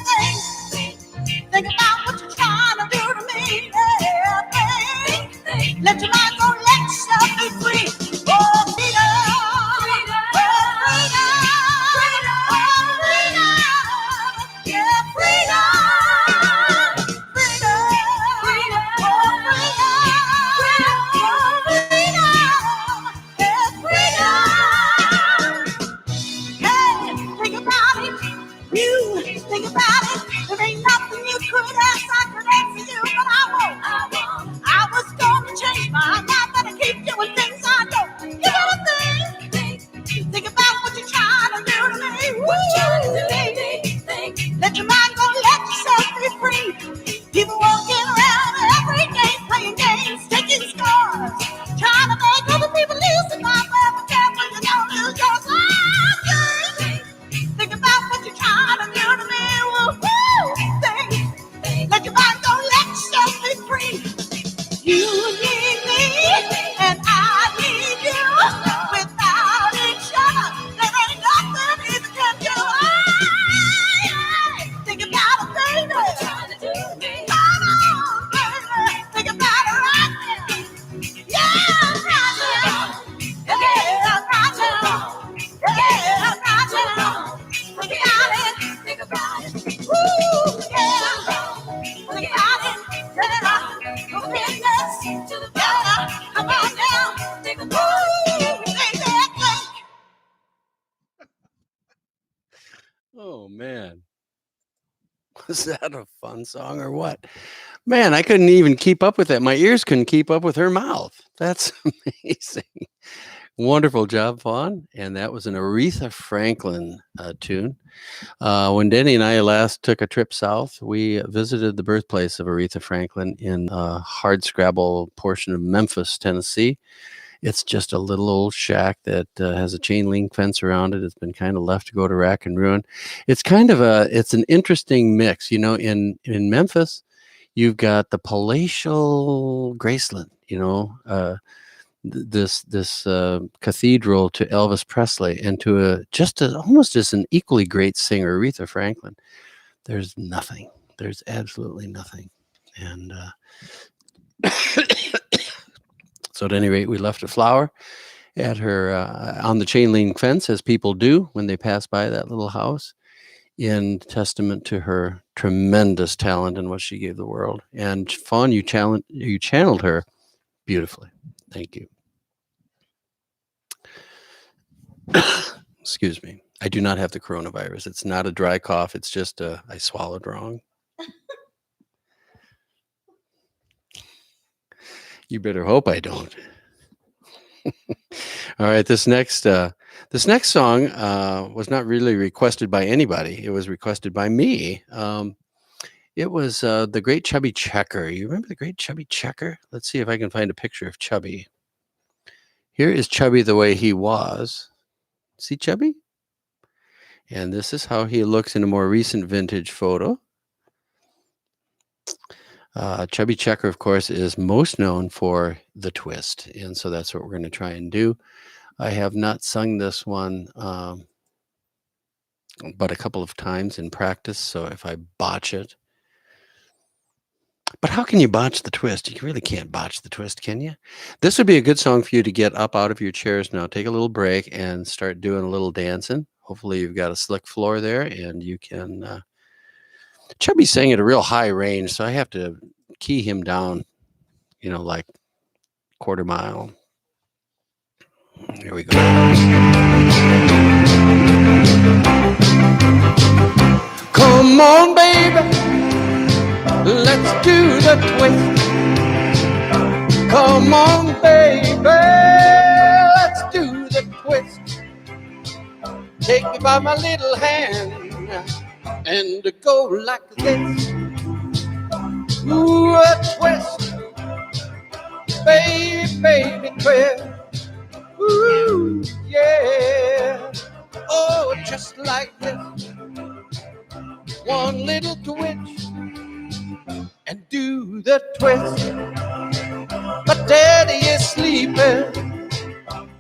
think about what you're trying to do to me. Yeah, think. Let your mind go, let yourself be free. Oh, freedom. Think about it. There ain't nothing you could ask I could answer you, but I won't. I was gonna change my mind, but I keep doing things I don't. You gotta think about what you're trying to do to me. Let your mind go, let yourself be free. People walking around every day playing games, taking scores, trying to make other people lose my way, but careful you don't lose yours. Think about what you're trying to do to me. Woo-hoo. Think. Let your mind go, let yourself be free. You need me, and I need you. Without each other, there ain't nothing either can do. Think about it, baby. What you trying to do to me? Come on, baby. Think about it right now. Yeah, right now. Yeah, right now. Yeah, right now. Think about it. Woo, yeah. Think about it. Yeah. Go business. Yeah. Come on now. Think about it. Think. Oh man. Was that a fun song or what? Man, I couldn't even keep up with that. My ears couldn't keep up with her mouth. That's amazing. Wonderful job, Fawn. And that was an Aretha Franklin tune. When Denny and I last took a trip south, we visited the birthplace of Aretha Franklin in a hardscrabble portion of Memphis, Tennessee. It's just a little old shack that has a chain link fence around it. It's been kind of left to go to rack and ruin. It's kind of it's an interesting mix. You know, in Memphis, you've got the palatial Graceland, this cathedral to Elvis Presley, and to almost as an equally great singer, Aretha Franklin. There's nothing. There's absolutely nothing. And so at any rate, we left a flower at her on the chain link fence, as people do when they pass by that little house, in testament to her tremendous talent and what she gave the world. And Fawn, you channeled her beautifully. Thank you. Excuse me. I do not have the coronavirus. It's not a dry cough. It's just I swallowed wrong. You better hope I don't. All right. This next song was not really requested by anybody. It was requested by me. It was the Great Chubby Checker. You remember the Great Chubby Checker? Let's see if I can find a picture of Chubby. Here is Chubby the way he was. See Chubby? And this is how he looks in a more recent vintage photo. Chubby Checker, of course, is most known for the twist. And so that's what we're going to try and do. I have not sung this one but a couple of times in practice. So if I botch it. But how can you botch the twist? You really can't botch the twist, can you? This would be a good song for you to get up out of your chairs now. Take a little break and start doing a little dancing. Hopefully you've got a slick floor there and you can... Chubby sang at a real high range, so I have to key him down, like quarter mile. Here we go. Come on, baby, let's do the twist. Come on, baby, let's do the twist. Take me by my little hand and go like this. Ooh, a twist, baby, baby, twist. Ooh, yeah. Oh, just like this. One little twitch and do the twist. But daddy is sleeping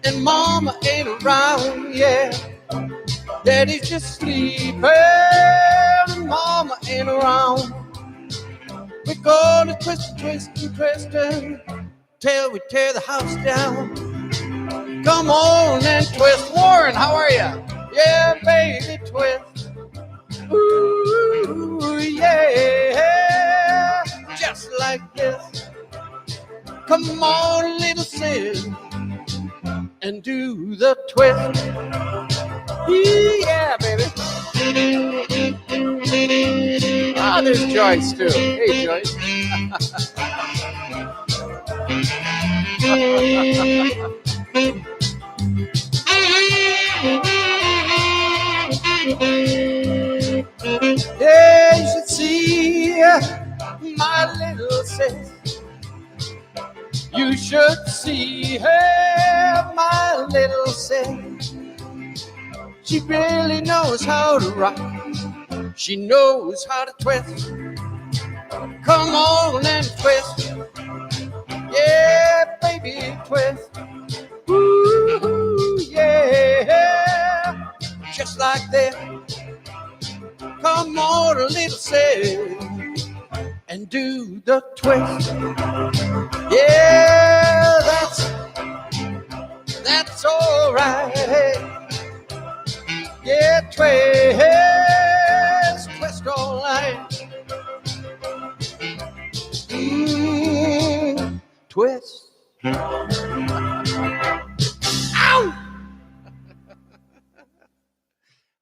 and mama ain't around, yeah. Daddy's just sleeping and mama ain't around. We're gonna twist, twist, and twist till we tear the house down. Come on and twist. Warren, how are you? Yeah, baby, twist. Ooh, yeah, just like this. Come on, little sis, and do the twist. Yeah, baby. Ah, there's Joyce too. Hey, Joyce. Yeah, you should see my little sis. You should see her, my little sis. She really knows how to rock. She knows how to twist. Come on and twist. Yeah, baby, twist. Ooh, yeah, just like that. Come on, little sis, and do the twist. Yeah, that's all right. Yeah, twist all night. Twist. Ow!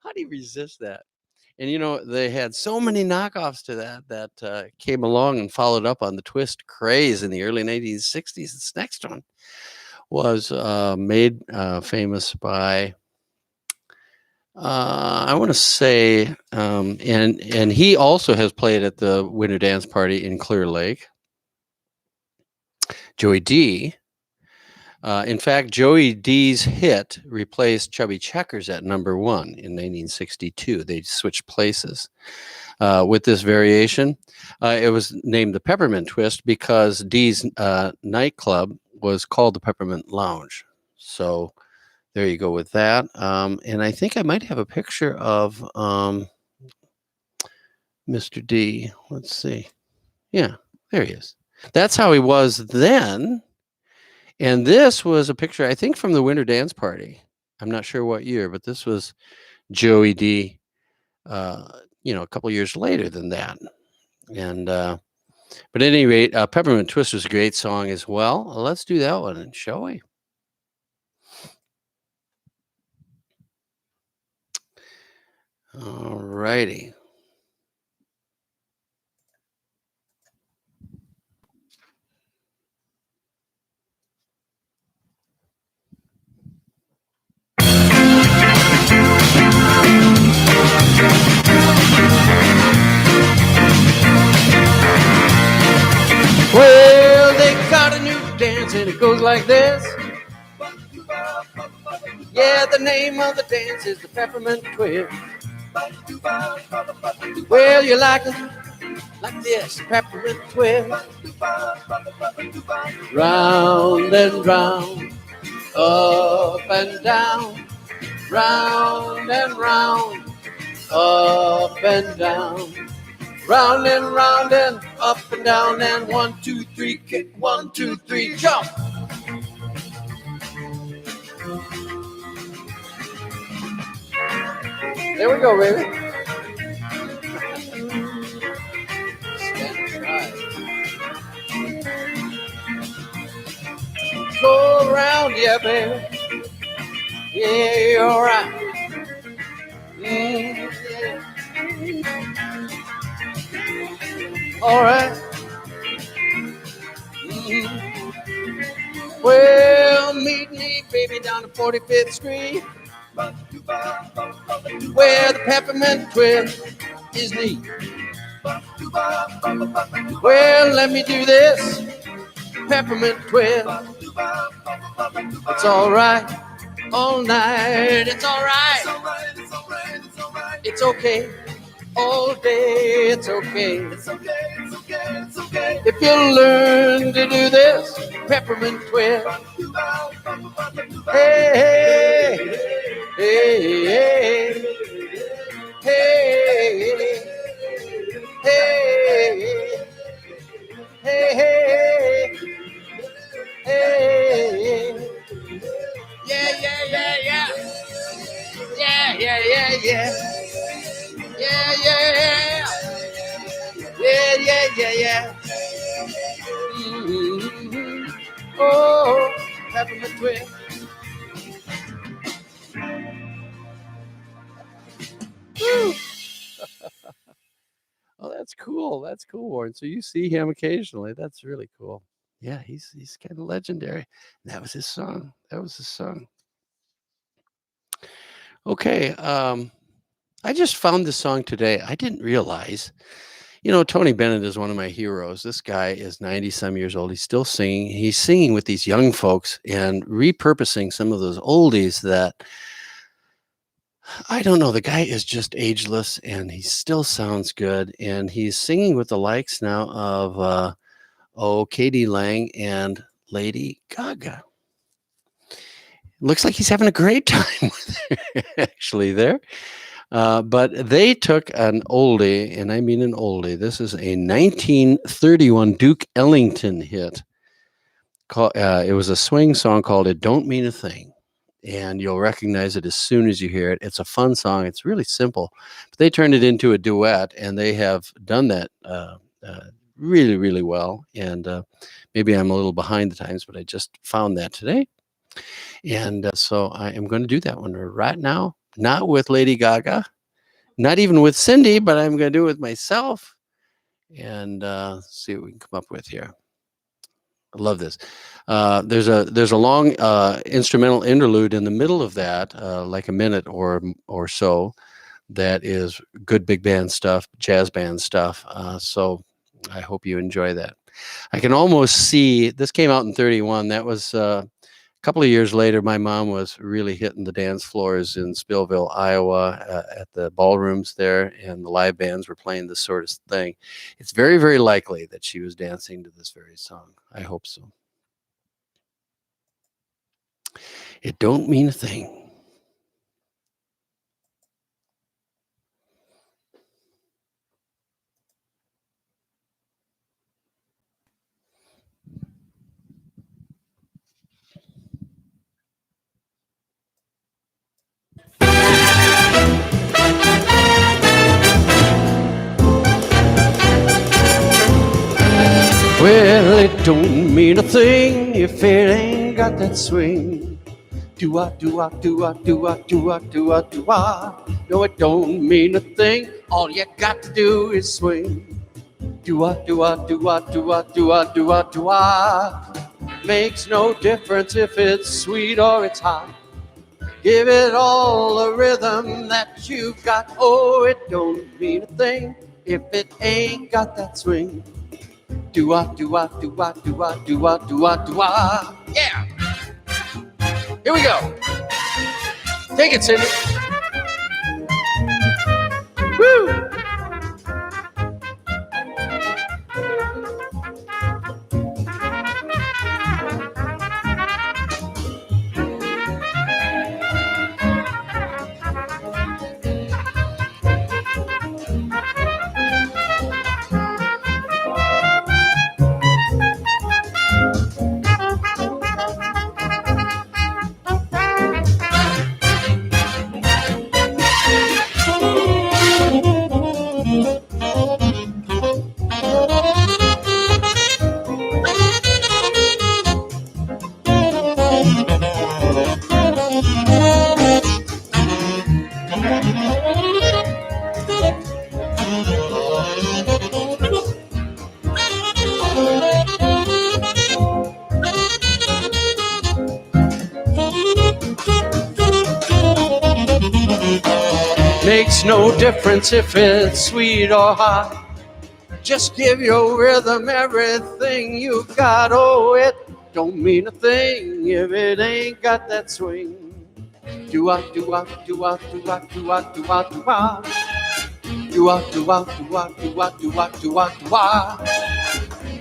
How do you resist that? And you know, they had so many knockoffs to that came along and followed up on the twist craze in the early 1960s. This next one was made famous by I want to say, and he also has played at the Winter Dance Party in Clear Lake. Joey D. In fact, Joey D's hit replaced Chubby Checkers at #1 in 1962. They switched places with this variation. It was named the Peppermint Twist because D's nightclub was called the Peppermint Lounge. So there you go with that. And I think I might have a picture of Mr. D. Let's see. Yeah, there he is. That's how he was then. And this was a picture, I think, from the Winter Dance Party. I'm not sure what year, but this was Joey D, a couple years later than that. And but at any rate, Peppermint Twist was a great song as well. Let's do that one, shall we? All righty. Well, they got a new dance and it goes like this. Yeah, the name of the dance is the Peppermint Twist. Well, you like it like this, Peppermint Twist. Round and round, up and down, round and round, up and down. Round and up and down, and 1, 2, 3, kick, 1, 2, 3, jump. There we go, baby. Stand right. Go around, yeah, baby. Yeah, you're right. All right. Well, meet me, baby, down to 45th Street, where the peppermint twist is neat. Well, let me do this peppermint twist. It's all right all night. It's all right. It's okay all day. It's okay. If you learn to do this peppermint twist. Hey, hey, hey, hey, hey, hey, hey, hey, yeah, yeah, yeah, yeah, yeah, yeah, yeah, yeah, yeah, yeah, yeah, yeah, yeah. Mm-hmm. Oh, peppermint twist. Oh, that's cool. That's cool, Warren. So you see him occasionally. That's really cool. Yeah, he's kind of legendary. And that was his song. That was his song. Okay. I just found this song today. I didn't realize, Tony Bennett is one of my heroes. This guy is 90 some years old. He's still singing. He's singing with these young folks and repurposing some of those oldies that I don't know. The guy is just ageless and he still sounds good. And he's singing with the likes now of, K.D. Lang and Lady Gaga. Looks like he's having a great time with her, actually, there. But they took an oldie, and I mean an oldie. This is a 1931 Duke Ellington hit. It was a swing song called It Don't Mean a Thing. And you'll recognize it as soon as you hear it. It's a fun song. It's really simple. But they turned it into a duet, and they have done that really, really well. And maybe I'm a little behind the times, but I just found that today. And so I am going to do that one right now. Not with Lady Gaga, not even with Cindy, but I'm going to do it with myself and see what we can come up with here. I love this. There's a long instrumental interlude in the middle of that, like a minute or so. That is good big band stuff, jazz band stuff. So I hope you enjoy that. I can almost see this came out in 31. That was a couple of years later. My mom was really hitting the dance floors in Spillville, Iowa, at the ballrooms there, and the live bands were playing this sort of thing. It's very, very likely that she was dancing to this very song. I hope so. It don't mean a thing. Well, it don't mean a thing if it ain't got that swing. Do-ah, do-ah, do-ah, do-ah, do-ah, do-ah, do-ah. No, it don't mean a thing. All you got to do is swing. Do-ah, do-ah, do-ah, do-ah, do-ah, do-ah, do-ah. Makes no difference if it's sweet or it's hot. Give it all the rhythm that you got. Oh, it don't mean a thing if it ain't got that swing. Do-ah, do-ah, do-ah, do-ah, do-ah, do-ah, do-ah. Yeah. Here we go. Take it, Cindy. Woo! Makes no difference if it's sweet or hot. Just give your rhythm everything you got. Oh, it don't mean a thing if it ain't got that swing. Do-wah, do-wah, do-wah, do-wah, do-wah, do-wah, do-wah. Do-wah, do-wah, do-wah, do-wah, do-wah, do-wah, do-wah.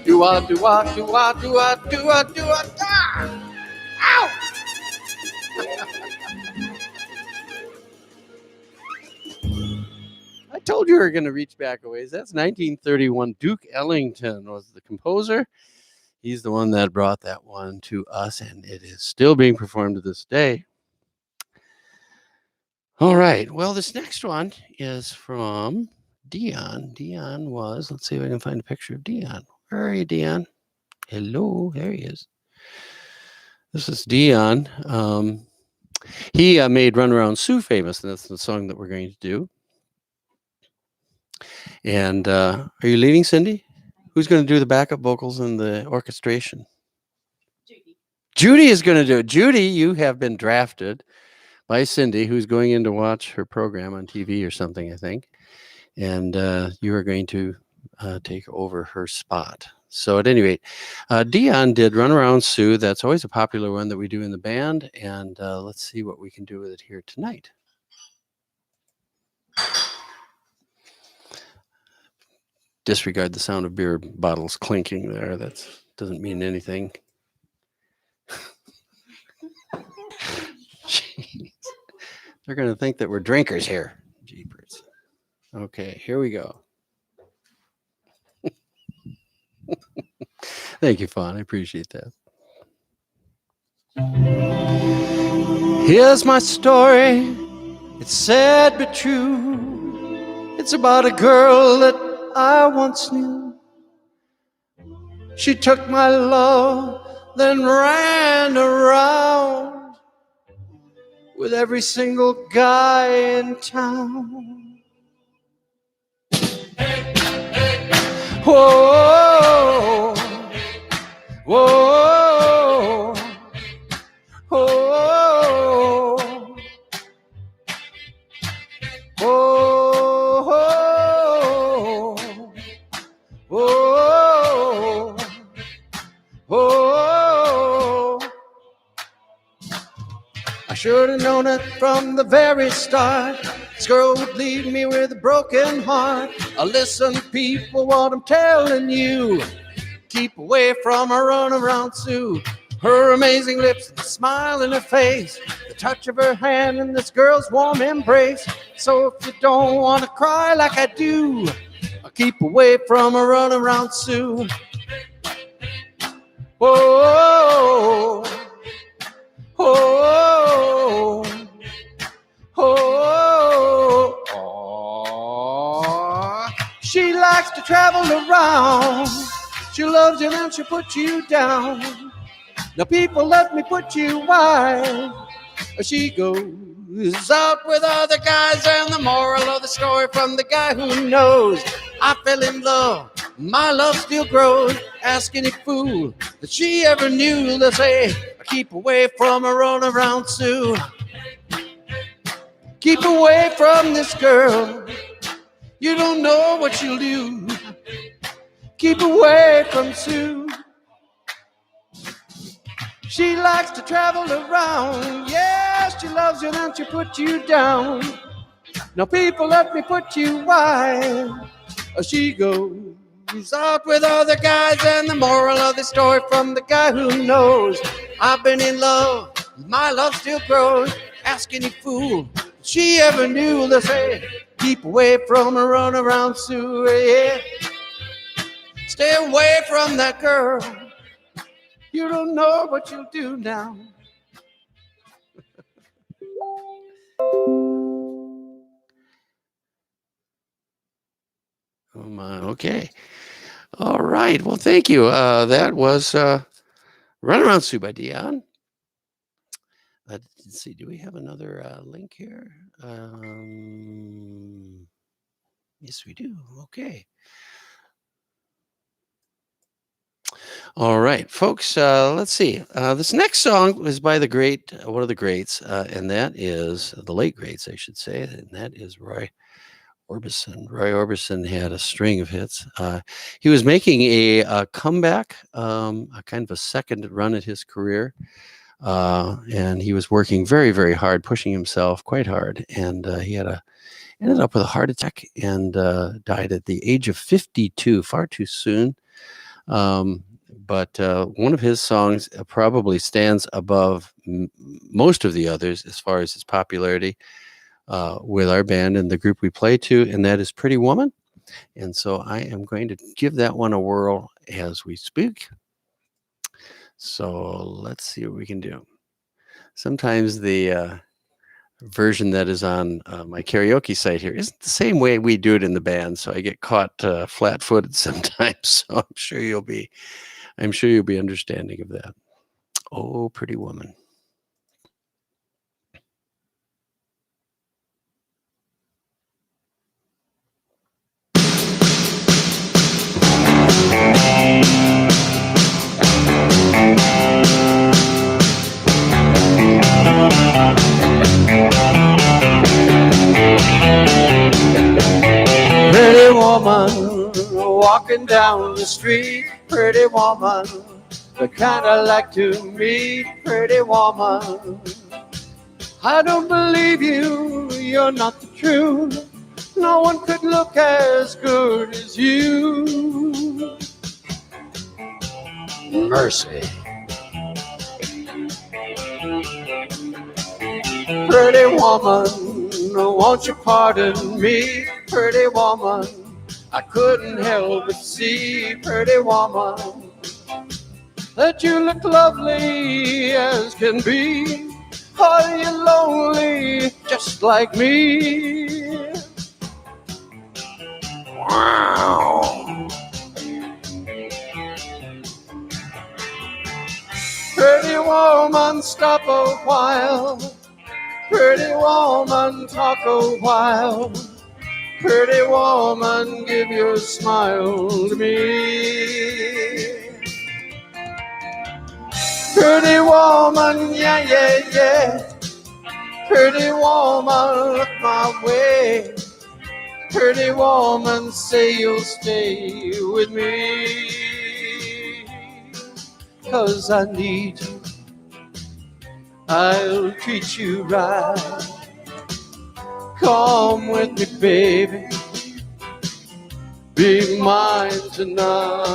Do-wah, do-wah, do-wah, do-wah, do-wah, do-wah, da. Ow! I told you we were going to reach back a ways. That's 1931. Duke Ellington was the composer. He's the one that brought that one to us, and it is still being performed to this day. All right. Well, this next one is from Dion. Dion was, let's see if I can find a picture of Dion. Where are you, Dion? Hello, there he is. This is Dion. He made Run Around Sue famous, and that's the song that we're going to do. And are you leading, Cindy? Who's going to do the backup vocals and the orchestration? Judy. Judy is going to do it. Judy, you have been drafted by Cindy, who's going in to watch her program on TV or something, I think. And you are going to take over her spot. So at any rate, Dion did Run Around Sue. That's always a popular one that we do in the band. And let's see what we can do with it here tonight. Disregard the sound of beer bottles clinking there. That doesn't mean anything. Jeez. They're going to think that we're drinkers here. Jeepers. Okay, here we go. Thank you, Fawn. I appreciate that. Here's my story. It's sad but true. It's about a girl that I once knew. She took my love, then ran around with every single guy in town. Whoa, whoa, whoa, whoa, whoa, whoa. I should have known it from the very start. This girl would leave me with a broken heart. Listen, people, what I'm telling you. Keep away from her Run Around Sue. Her amazing lips, the smile in her face, the touch of her hand in this girl's warm embrace. So if you don't want to cry like I do, keep away from her Run Around Sue. Whoa, whoa, whoa, oh. She likes to travel around. She loves you and she'll put you down. Now people, let me put you why. She goes out with other guys, and the moral of the story from the guy who knows. I fell in love, my love still grows. Ask any fool that she ever knew. They'll say, keep away from her Run Around Sue. Keep away from this girl. You don't know what she'll do. Keep away from Sue. She likes to travel around. Yes, she loves you and she'll put you down. Now people, let me put you why. She goes out with other guys, and the moral of the story from the guy who knows. I've been in love, my love still grows. Ask any fool if she ever knew. They say, keep away from her Run Around Sue. Yeah. Stay away from that girl. You don't know what you'll do now. Oh my, okay. All right. Well, thank you. That was Run Around Sue by Dion. Let's see. Do we have another link here? Yes, we do. Okay. All right, folks, let's see. This next song is by the great, one of the greats, and that is the late greats, I should say, and that is Roy Orbison. Roy Orbison had a string of hits. He was making a comeback, a kind of a second run at his career, and he was working very, very hard, pushing himself quite hard, and he ended up with a heart attack and died at the age of 52, far too soon. But one of his songs probably stands above most of the others as far as its popularity with our band and the group we play to, and that is Pretty Woman. And so I am going to give that one a whirl as we speak. So let's see what we can do. Sometimes the version that is on my karaoke site here isn't the same way we do it in the band, so I get caught flat-footed sometimes. So I'm sure you'll be understanding of that. Oh, Pretty Woman. Pretty woman walking down the street, pretty woman, the kind I like to meet, pretty woman. I don't believe you, you're not the truth. No one could look as good as you. Mercy. Pretty woman, won't you pardon me, pretty woman? I couldn't help but see, pretty woman, that you look lovely as can be. Are you lonely just like me? Wow. Pretty woman, stop a while. Pretty woman, talk a while. Pretty woman, give your smile to me. Pretty woman, yeah, yeah, yeah. Pretty woman, look my way. Pretty woman, say you'll stay with me. 'Cause I need you, I'll treat you right. Come with me, baby, be mine tonight.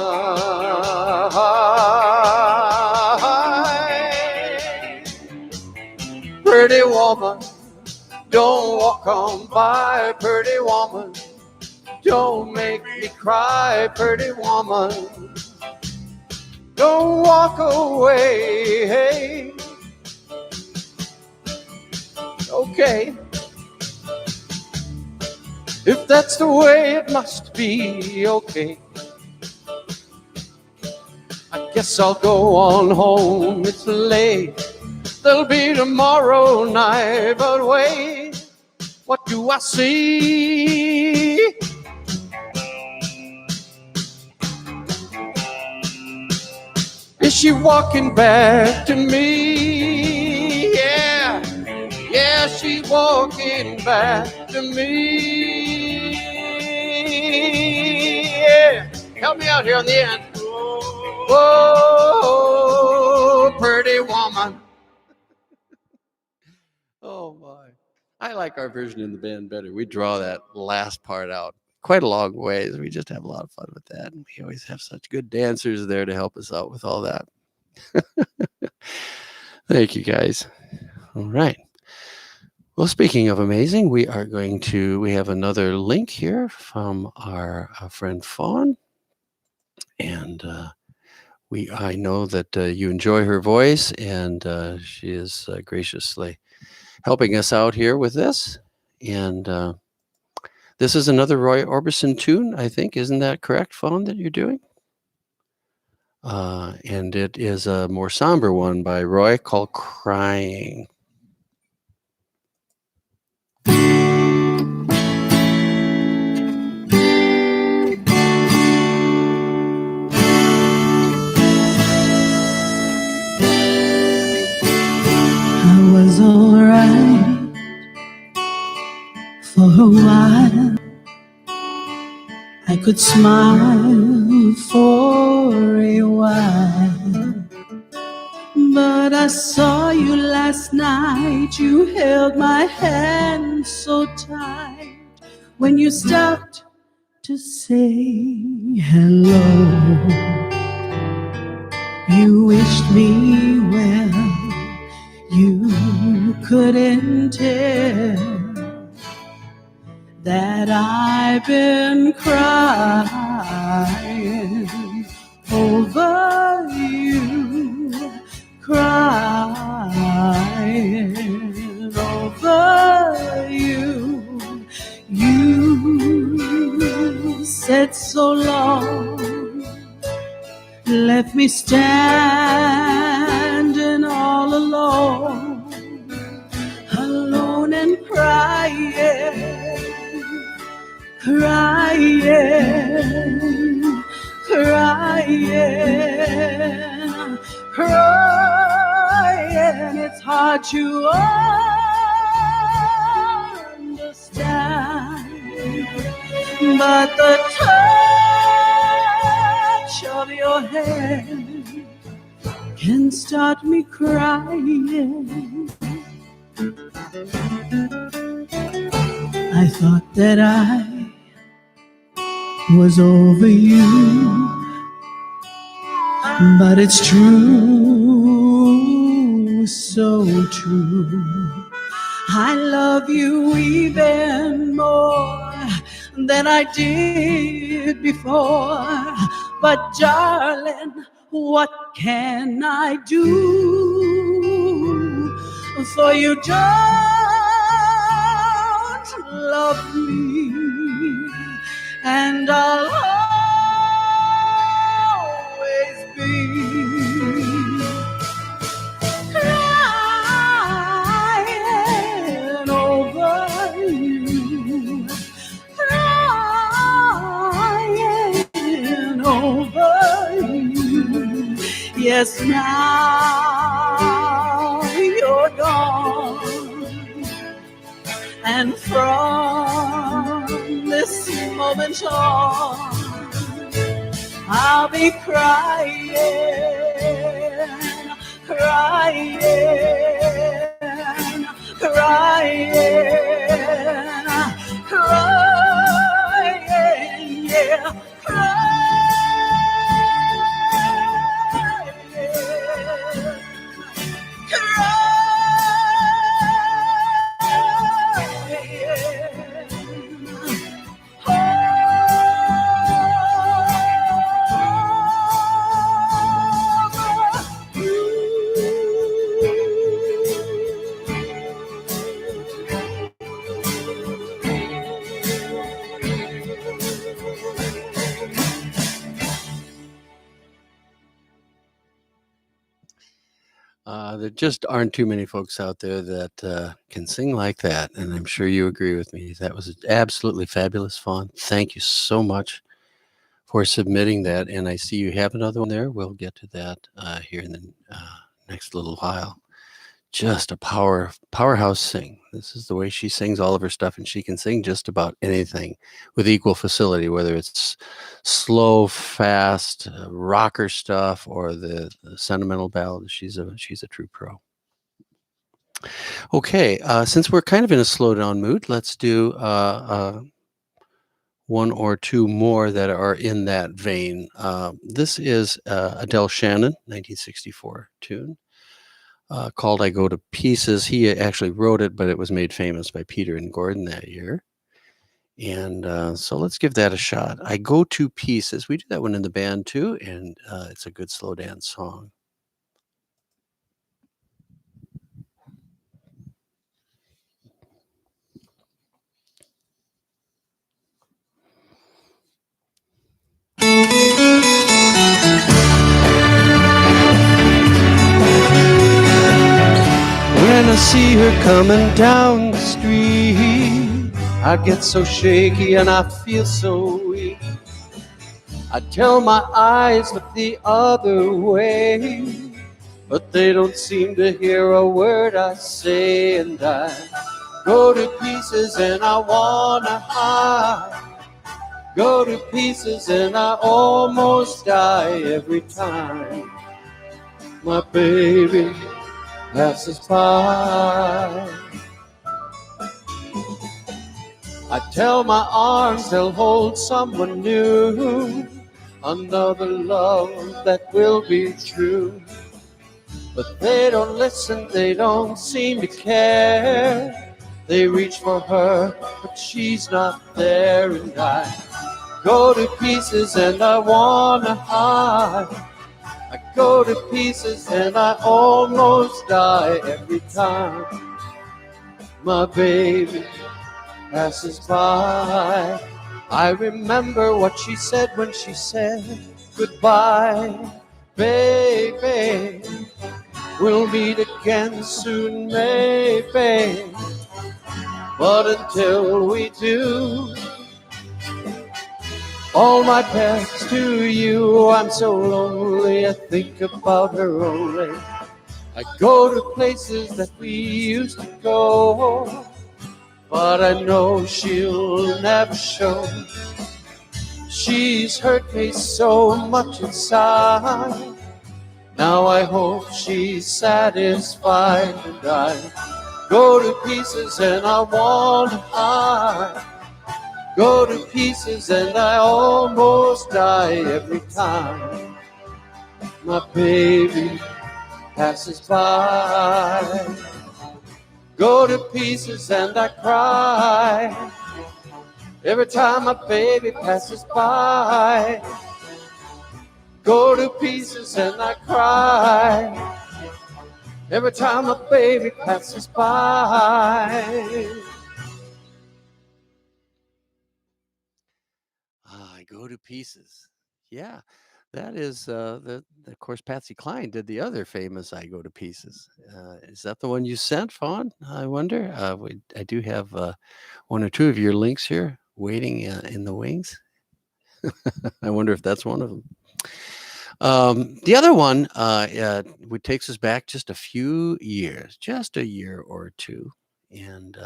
Pretty woman, don't walk on by, pretty woman, don't make me cry, pretty woman, don't walk away, hey. Okay, if that's the way it must be, okay. I guess I'll go on home, it's late. There'll be tomorrow night, but wait, what do I see? Is she walking back to me? Yeah, yeah, she's walking back to me. Yeah, help me out here on the end. Whoa, pretty woman. Oh my. I like our version in the band better. We draw that last part out quite a long ways. We just have a lot of fun with that. And we always have such good dancers there to help us out with all that. Thank you, guys. All right. Well, speaking of amazing, we have another link here from our friend Fawn. And I know that you enjoy her voice, and she is graciously helping us out here with this. And this is another Roy Orbison tune, I think. Isn't that correct, Fawn, that you're doing? And it is a more somber one by Roy called Crying. I was alright for a while. I could smile for a while. But I saw you last night. You held my hand so tight when you stopped to say hello. You wished me well. You couldn't tell that I've been crying over you, crying over you. You said so long, left me standing all alone, alone and crying, crying, crying, crying. It's hard to understand, but the touch of your hand can start me crying. I thought that I was over you, but it's true, so true. I love you even more than I did before. But darling, what can I do? For you don't love me, and I'll always be crying over you, crying over you. Yes, now you're gone, and from this moment on, I'll be crying, crying, crying, crying, yeah, crying. There just aren't too many folks out there that can sing like that, and I'm sure you agree with me. That was absolutely fabulous fun. Thank you so much for submitting that, and I see you have another one there. We'll get to that here in the next little while. Just a powerhouse sing. This is the way she sings all of her stuff, and she can sing just about anything with equal facility, whether it's slow, fast, rocker stuff, or the sentimental ballad. She's a true pro. Okay, since we're kind of in a slow down mood, let's do one or two more that are in that vein. This is Adele Shannon, 1964 tune. Called I Go to Pieces. He actually wrote it, but it was made famous by Peter and Gordon that year. And so let's give that a shot. I Go to Pieces. We do that one in the band too, and it's a good slow dance song. When I see her coming down the street, I get so shaky and I feel so weak. I tell my eyes look the other way, but they don't seem to hear a word I say, and I go to pieces and I wanna hide. Go to pieces and I almost die every time my baby passes by. I tell my arms they'll hold someone new, another love that will be true. But they don't listen, they don't seem to care. They reach for her, but she's not there, and I go to pieces and I wanna hide. I go to pieces and I almost die every time my baby passes by. I remember what she said when she said goodbye. Baby, we'll meet again soon, maybe. But until we do, all my past to you. I'm so lonely, I think about her only. I go to places that we used to go, but I know she'll never show. She's hurt me so much inside. Now I hope she's satisfied, and I go to pieces and I wanna hide. Go to pieces and I almost die every time my baby passes by. Go to pieces and I cry every time my baby passes by. Go to pieces and I cry every time my baby passes by. I go to pieces. Yeah, that is of course, Patsy Cline did the other famous "I Go to Pieces." Is that the one you sent, Fawn? I wonder. I do have one or two of your links here waiting in the wings. I wonder if that's one of them. The other one takes us back just a few years, just a year or two, and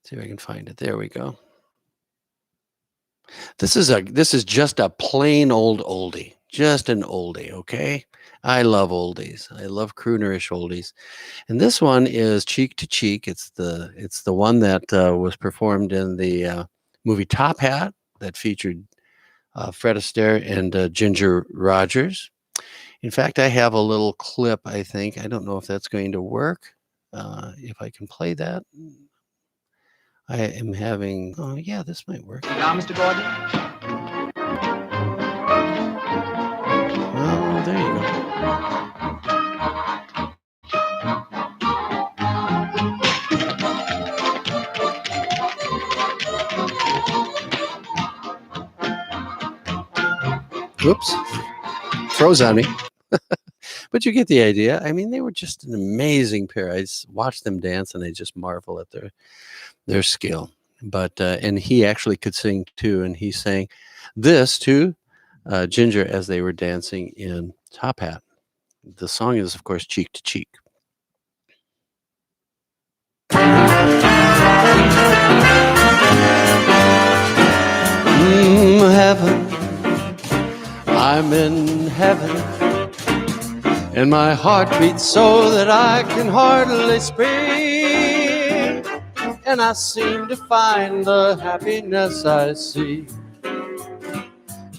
see if I can find it. There we go. This is just a plain old oldie, just an oldie. Okay, I love oldies. I love croonerish oldies, and this one is "Cheek to Cheek." It's the one that was performed in the movie Top Hat that featured Fred Astaire and Ginger Rogers. In fact, I have a little clip. I think I don't know if that's going to work. If I can play that. I am having, oh yeah, this might work. Now, Mr. Gordon. Oh, there you go. Whoops. Froze on me. But you get the idea. I mean, they were just an amazing pair. I just watch them dance and I just marvel at their skill. But and he actually could sing too, and he sang this to Ginger as they were dancing in Top Hat. The song is, of course, "Cheek to Cheek." Heaven, I'm in heaven, and my heart beats so that I can hardly speak. And I seem to find the happiness I see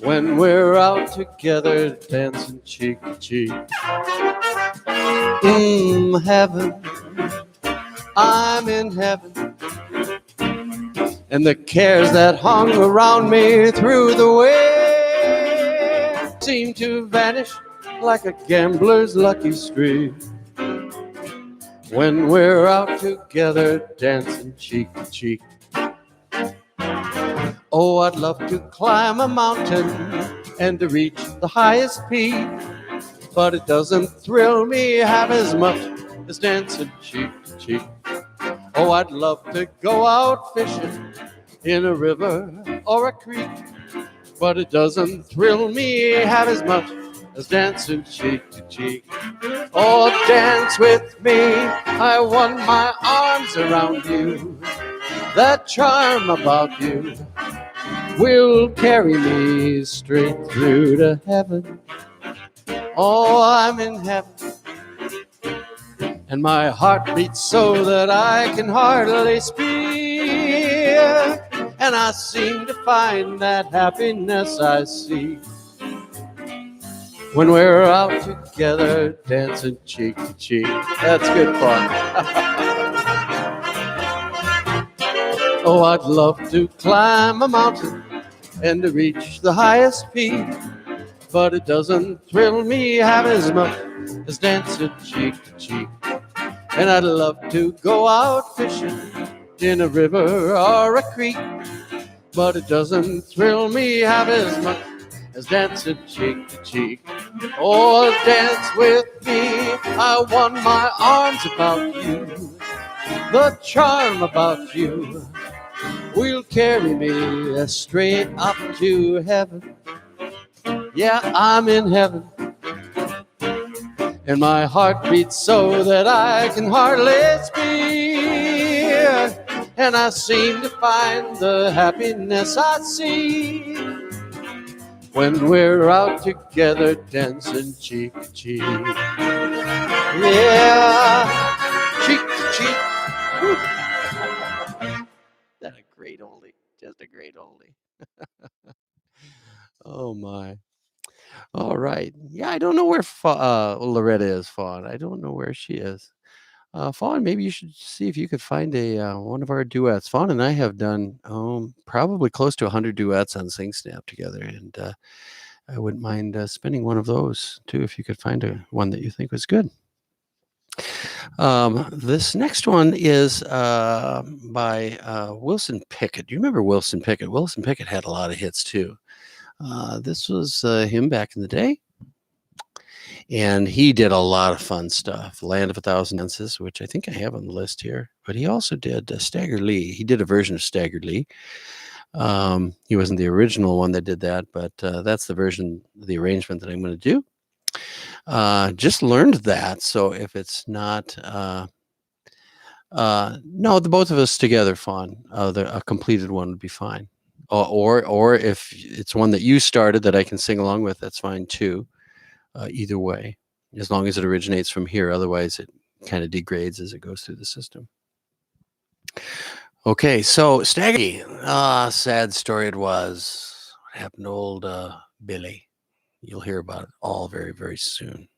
when we're out together dancing cheek to cheek. Heaven, I'm in heaven, and the cares that hung around me through the way seem to vanish like a gambler's lucky streak when we're out together dancing cheek to cheek. Oh, I'd love to climb a mountain and to reach the highest peak, but it doesn't thrill me half as much as dancing cheek to cheek. Oh, I'd love to go out fishing in a river or a creek, but it doesn't thrill me half as much as dancing cheek to cheek. Oh, dance with me, I want my arms around you. That charm about you will carry me straight through to heaven. Oh, I'm in heaven, and my heart beats so that I can hardly speak. And I seem to find that happiness I seek when we're out together dancing cheek to cheek. That's good fun. Oh, I'd love to climb a mountain and to reach the highest peak, but it doesn't thrill me half as much as dancing cheek to cheek. And I'd love to go out fishing in a river or a creek, but it doesn't thrill me half as much as dancing cheek to cheek. Oh, dance with me, I want my arms about you. The charm about you will carry me straight up to heaven. Yeah, I'm in heaven, and my heart beats so that I can hardly speak. And I seem to find the happiness I see when we're out together dancing cheek to cheek. Yeah, cheek to cheek. Woo. That's a great oldie, just a great oldie. Oh my. All right. Yeah, I don't know where Loretta is, Fawn. I don't know where she is. Fawn, maybe you should see if you could find a one of our duets. Fawn and I have done probably close to 100 duets on SingSnap together, and I wouldn't mind spinning one of those too if you could find one that you think was good. This next one is by Wilson Pickett. Do you remember Wilson Pickett? Wilson Pickett had a lot of hits too. This was him back in the day. And he did a lot of fun stuff. Land of a Thousand Dances, which I think I have on the list here. But he also did Stagger Lee. He did a version of Stagger Lee. He wasn't the original one that did that, but that's the version, the arrangement that I'm going to do. Just learned that. So if it's not... no, the both of us together, Fawn. A completed one would be fine. Or if it's one that you started that I can sing along with, that's fine too. Either way, as long as it originates from here. Otherwise, it kind of degrades as it goes through the system. Okay, so Stagger, sad story it was. What happened to old Billy? You'll hear about it all very, very soon.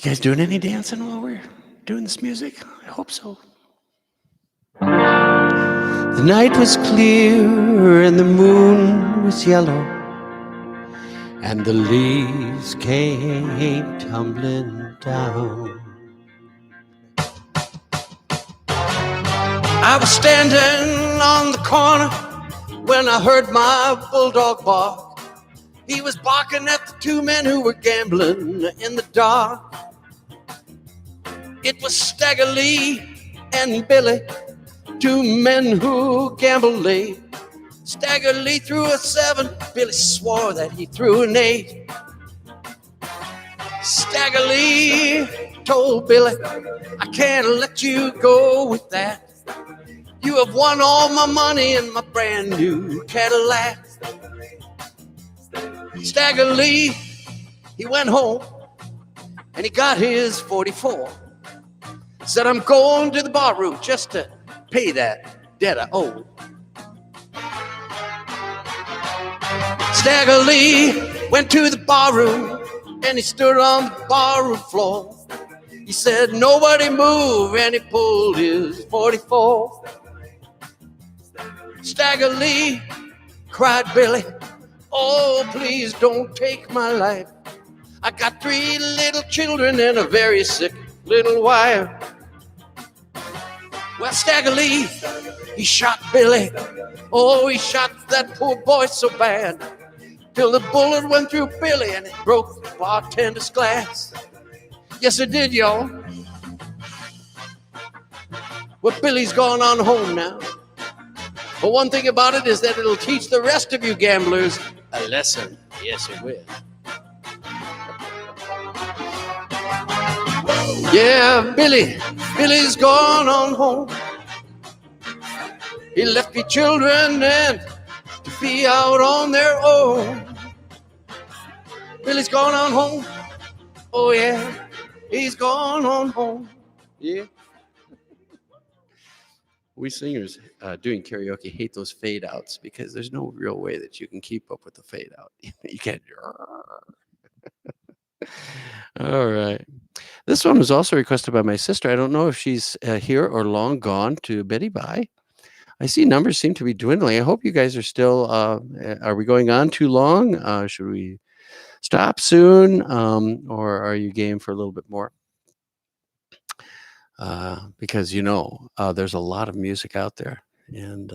You guys doing any dancing while we're doing this music? I hope so. The night was clear and the moon was yellow, and the leaves came tumbling down. I was standing on the corner when I heard my bulldog bark. He was barking at the two men who were gambling in the dark. It was Stagger Lee and Billy, two men who gambled late. Stagger Lee threw a 7, Billy swore that he threw an 8. Stagger Lee told Billy, I can't let you go with that. You have won all my money in my brand new Cadillac. Stagger Lee, he went home and he got his 44. Said, I'm going to the barroom just to pay that debt I owe. Stagger Lee went to the barroom and he stood on the barroom floor. He said, nobody move, and he pulled his 44. Stagger Lee, cried Billy, oh, please don't take my life. I got 3 little children and a very sick little wife. Well, Stagger Lee, he shot Billy. Oh, he shot that poor boy so bad, till the bullet went through Billy and it broke the bartender's glass. Yes, it did, y'all. Well, Billy's gone on home now. But one thing about it is that it'll teach the rest of you gamblers a lesson. Yes, it will. Yeah, Billy's gone on home. He left me children and to be out on their own. Billy's gone on home. Oh yeah, he's gone on home. Yeah. We singers doing karaoke hate those fade outs because there's no real way that you can keep up with the fade out. You can't. All right. This one was also requested by my sister. I don't know if she's here or long gone to Betty Bye. I see numbers seem to be dwindling. I hope you guys are still. Are we going on too long? Should we stop soon? Or are you game for a little bit more? Because there's a lot of music out there, and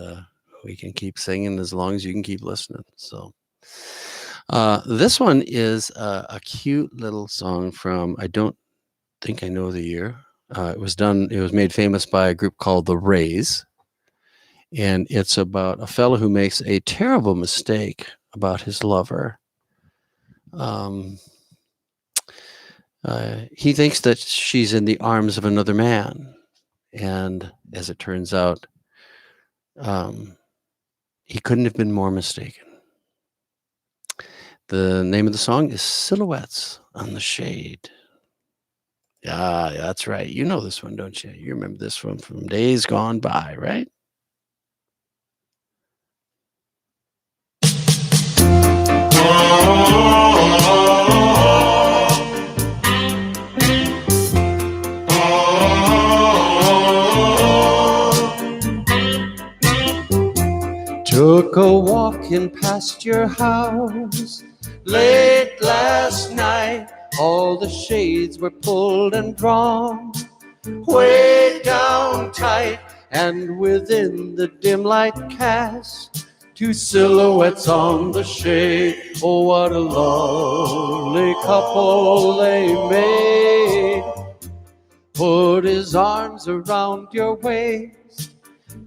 we can keep singing as long as you can keep listening. So this one is a cute little song from, I don't think I know the year. It was made famous by a group called The Rays, and it's about a fellow who makes a terrible mistake about his lover. He thinks that she's in the arms of another man. And as it turns out, he couldn't have been more mistaken. The name of the song is Silhouettes on the Shade. Yeah, that's right. You know this one, don't you? You remember this one from days gone by, right? Took a walk in past your house late last night. All the shades were pulled and drawn way down tight, and within the dim light cast two silhouettes on the shade. Oh, what a lovely couple they made. Put his arms around your waist,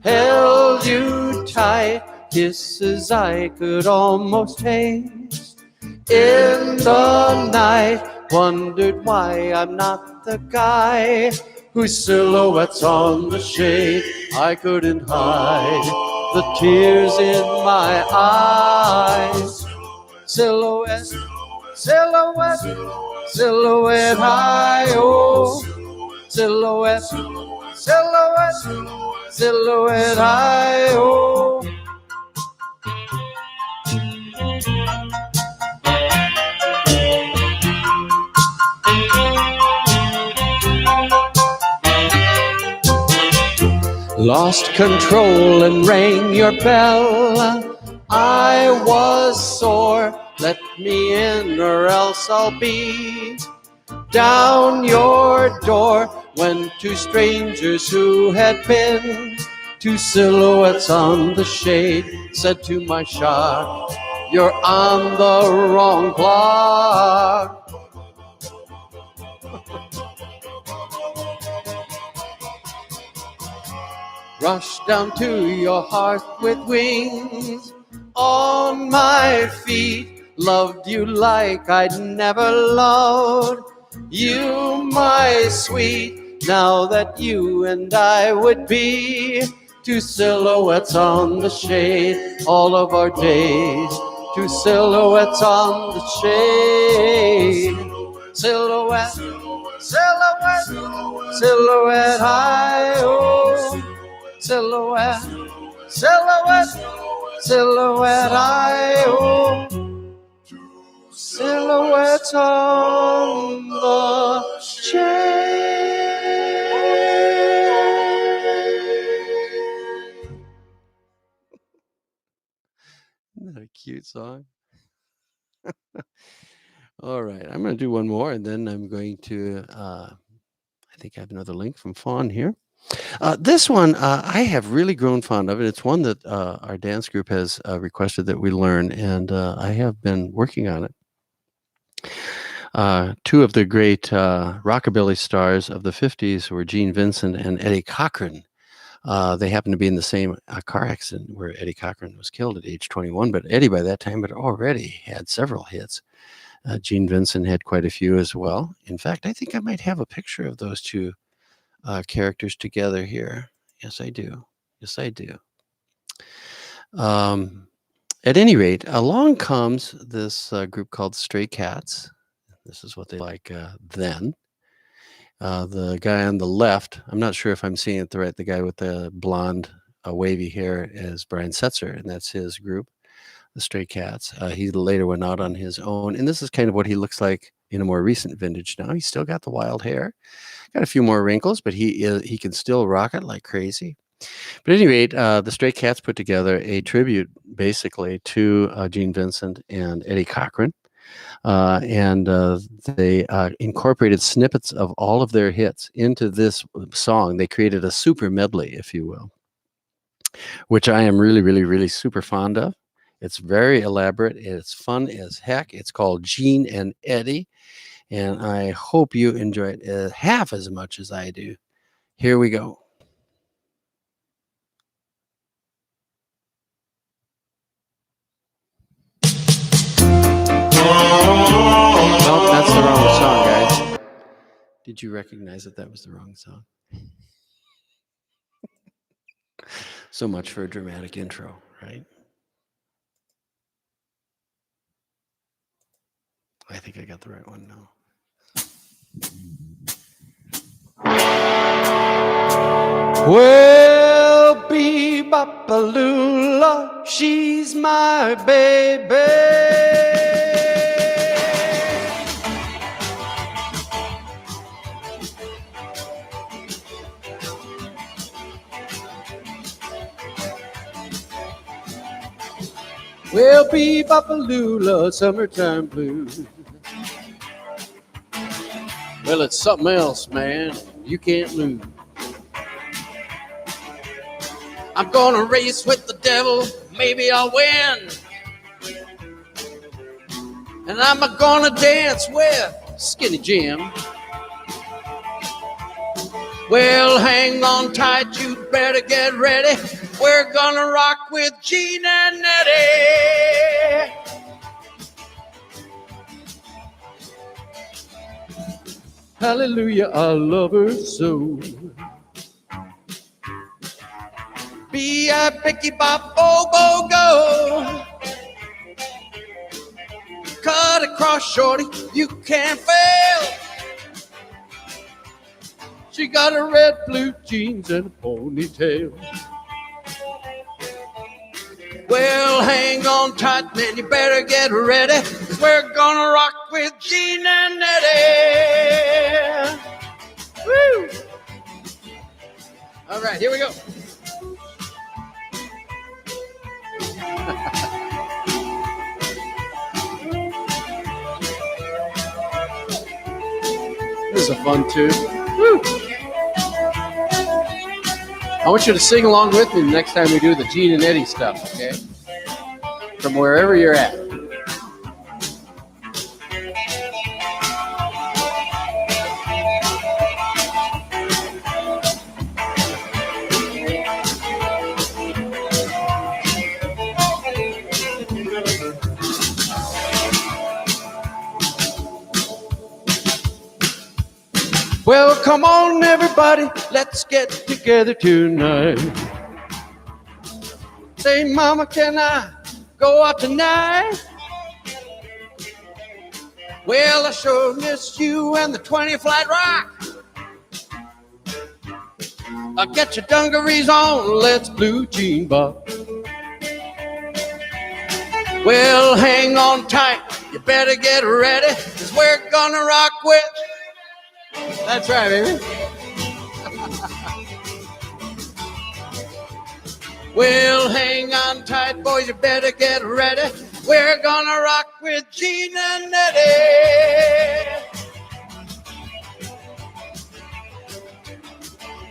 held you tight, kisses I could almost taste. In the night, wondered why I'm not the guy whose silhouettes on the shade I couldn't hide the tears in my eyes. Silhouette, silhouette, silhouette, I-oh. Silhouette, silhouette, silhouette, I-oh. Lost control and rang your bell. I was sore. Let me in or else I'll be down your door. When two strangers who had been two silhouettes on the shade said to my shock, you're on the wrong block. Rushed down to your heart with wings on my feet. Loved you like I'd never loved you, my sweet. Now that you and I would be two silhouettes on the shade all of our days. Two silhouettes on the shade. Silhouette, silhouette, silhouette, I-oh. Silhouette, silhouette, silhouette, I-oh. Silhouettes on the shade. Isn't that a cute song? All right, I'm going to do one more, and then I'm going to, I think I have another link from Fawn here. This one, I have really grown fond of it. It's one that our dance group has requested that we learn, and I have been working on it. Two of the great rockabilly stars of the 50s were Gene Vincent and Eddie Cochran. They happened to be in the same car accident where Eddie Cochran was killed at age 21, but Eddie by that time had already had several hits. Gene Vincent had quite a few as well. In fact, I think I might have a picture of those two characters together here. Yes, I do. Yes, I do. At any rate, along comes this group called Stray Cats. This is what they like then. The guy on the left, I'm not sure if I'm seeing it right, the guy with the blonde, wavy hair is Brian Setzer, and that's his group, the Stray Cats. He later went out on his own, and this is kind of what he looks like in a more recent vintage now. He's still got the wild hair, got a few more wrinkles, but he can still rock it like crazy. But at any rate, the Stray Cats put together a tribute, basically, to Gene Vincent and Eddie Cochran. And they incorporated snippets of all of their hits into this song. They created a super medley, if you will, which I am really, really, really super fond of. It's very elaborate. It's fun as heck. It's called Gene and Eddie. And I hope you enjoy it half as much as I do. Here we go. No, that's the wrong song, guys. Did you recognize that was the wrong song? So much for a dramatic intro, right? I think I got the right one now. Well, Bebopalula, she's my baby. Well, Bebopalula, summertime blues. Well, it's something else, man. You can't lose. I'm gonna race with the devil, maybe I'll win. And I'm gonna dance with Skinny Jim. Well, hang on tight, you better get ready. We're gonna rock with Gene and Eddie. Hallelujah, I love her so. B-I-Bicky-Bop-Bo-Bo-Go. Cut across, shorty, you can't fail. She got a red blue jeans and a ponytail. Well, hang on tight, man, you better get ready. 'Cause we're gonna rock with Gene and Eddie. Woo! All right, here we go. This is a fun tune. Woo! I want you to sing along with me next time we do the Gene and Eddie stuff, okay? From wherever you're at. Well, come on, everybody, let's get together tonight. Say, Mama, can I go out tonight? Well, I sure miss you and the 20 Flight Rock. I'll get your dungarees on, let's blue jean bop. Well, hang on tight, you better get ready, 'cause we're gonna rock with. That's right, baby. Well, hang on tight, boys, you better get ready. We're gonna rock with Gene and Eddie.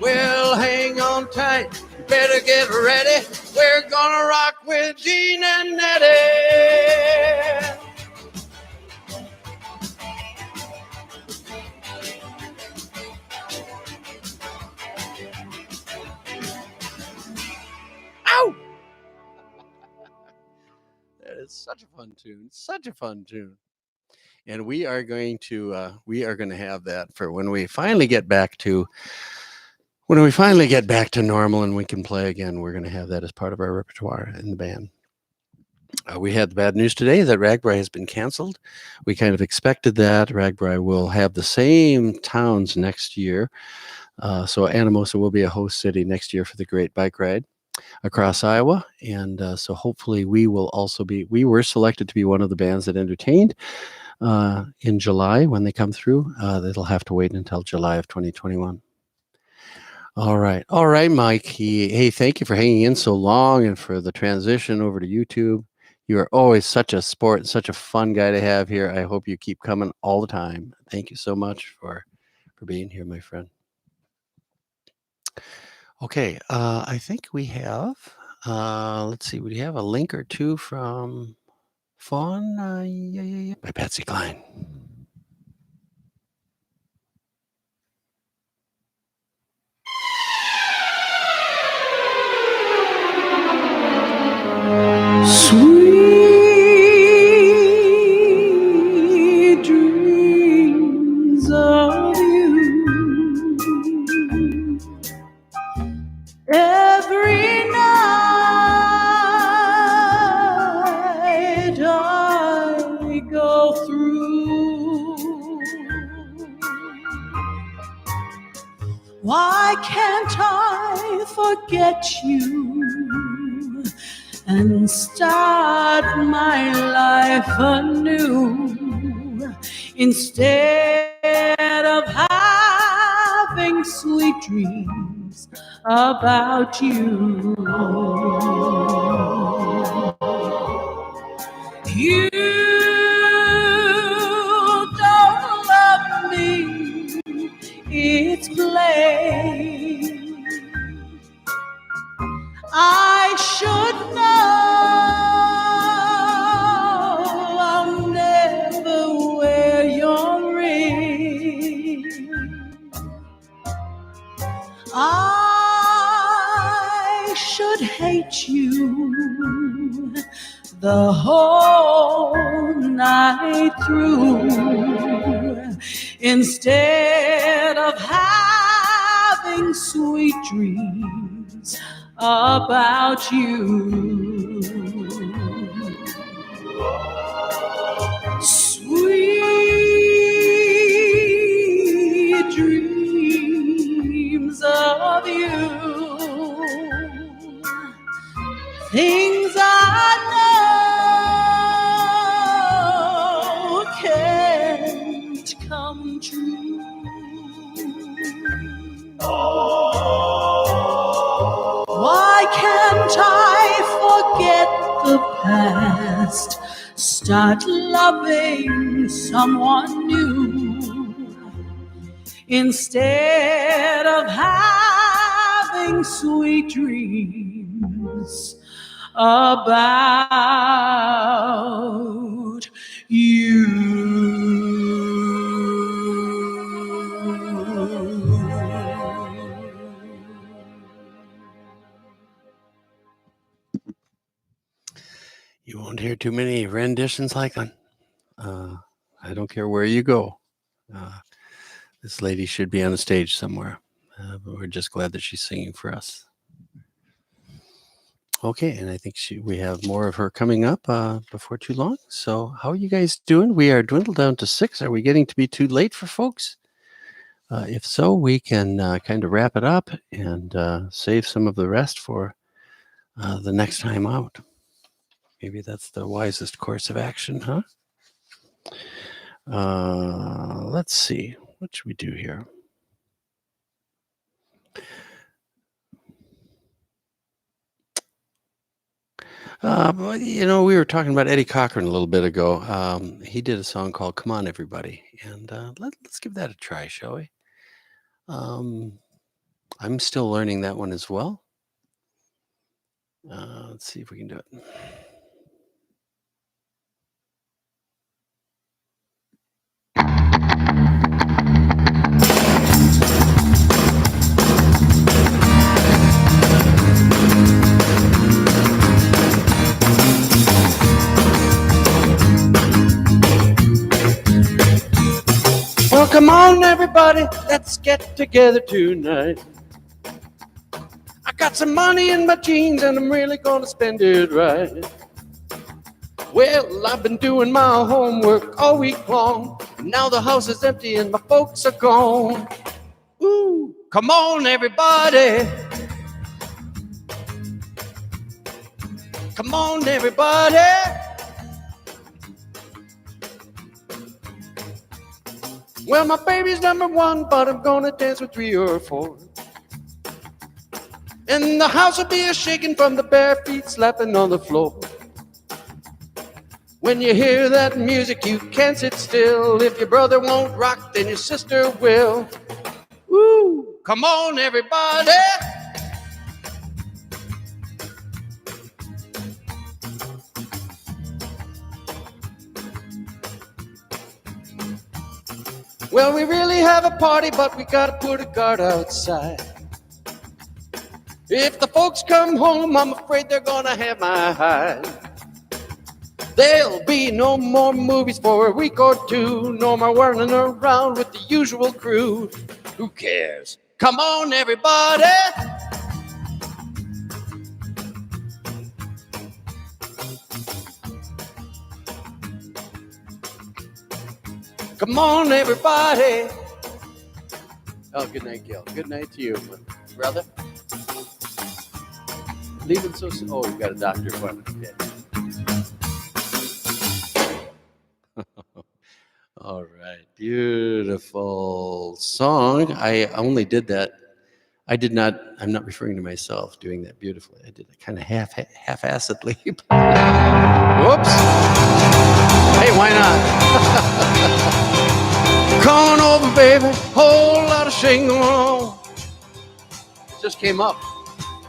Well, hang on tight, you better get ready. We're gonna rock with Gene and Eddie. is such a fun tune. Such a fun tune. And we are going to have that for when we finally get back to normal and we can play again. We're going to have that as part of our repertoire in the band. We had the bad news today that RAGBRAI has been canceled. We kind of expected that. RAGBRAI will have the same towns next year. So Anamosa will be a host city next year for the Great Bike Ride across Iowa. And so hopefully we were selected to be one of the bands that entertained in July when they come through. They'll have to wait until July of 2021. All right, Mike. Hey, thank you for hanging in so long and for the transition over to YouTube. You are always such a sport and such a fun guy to have here. I hope you keep coming all the time. Thank you so much for being here, my friend. Okay, I think we have, let's see, we have a link or two from Fawn by Patsy Cline. Sweet dreams of you. Every night I go through. Why can't I forget you and start my life anew instead of having sweet dreams about you? You don't love me, it's plain. I should know I'll never wear your ring. I should hate you the whole night through instead of having sweet dreams about you. Sweet dreams of you. Things I know can't come true. Why can't I forget the past? Start loving someone new instead of having sweet dreams about you. You won't hear too many renditions like that. I don't care where you go. This lady should be on the stage somewhere. But we're just glad that she's singing for us. Okay, and I think we have more of her coming up before too long. So how are you guys doing? We are dwindled down to 6. Are we getting to be too late for folks? If so, we can kind of wrap it up and save some of the rest for the next time out. Maybe that's the wisest course of action, huh? Let's see. What should we do here? We were talking about Eddie Cochran a little bit ago. He did a song called "Come On, Everybody," and let's give that a try, shall we? I'm still learning that one as well. Let's see if we can do it. come on, everybody, let's get together tonight. I got some money in my jeans and I'm really gonna spend it right. Well, I've been doing my homework all week long. Now the house is empty and my folks are gone. Ooh, come on, everybody. Come on, everybody. Well, my baby's number one, but I'm gonna dance with 3 or 4. And the house will be a shaking from the bare feet slapping on the floor. When you hear that music, you can't sit still. If your brother won't rock, then your sister will. Woo! Come on, everybody. Well, we really have a party, but we gotta put a guard outside. If the folks come home, I'm afraid they're gonna have my hide. There'll be no more movies for a week or two. No more running around with the usual crew. Who cares? Come on, everybody. Come on, everybody. Oh, good night, Gil. Good night to you, my brother. Leaving so soon. Oh, you got a doctor appointment. Okay. All right, beautiful song. I only did that. I'm not referring to myself doing that beautifully. I did it kind of half-assedly. Whoops. Hey, why not? Come on over, baby. Whole lot of shingle. Just came up.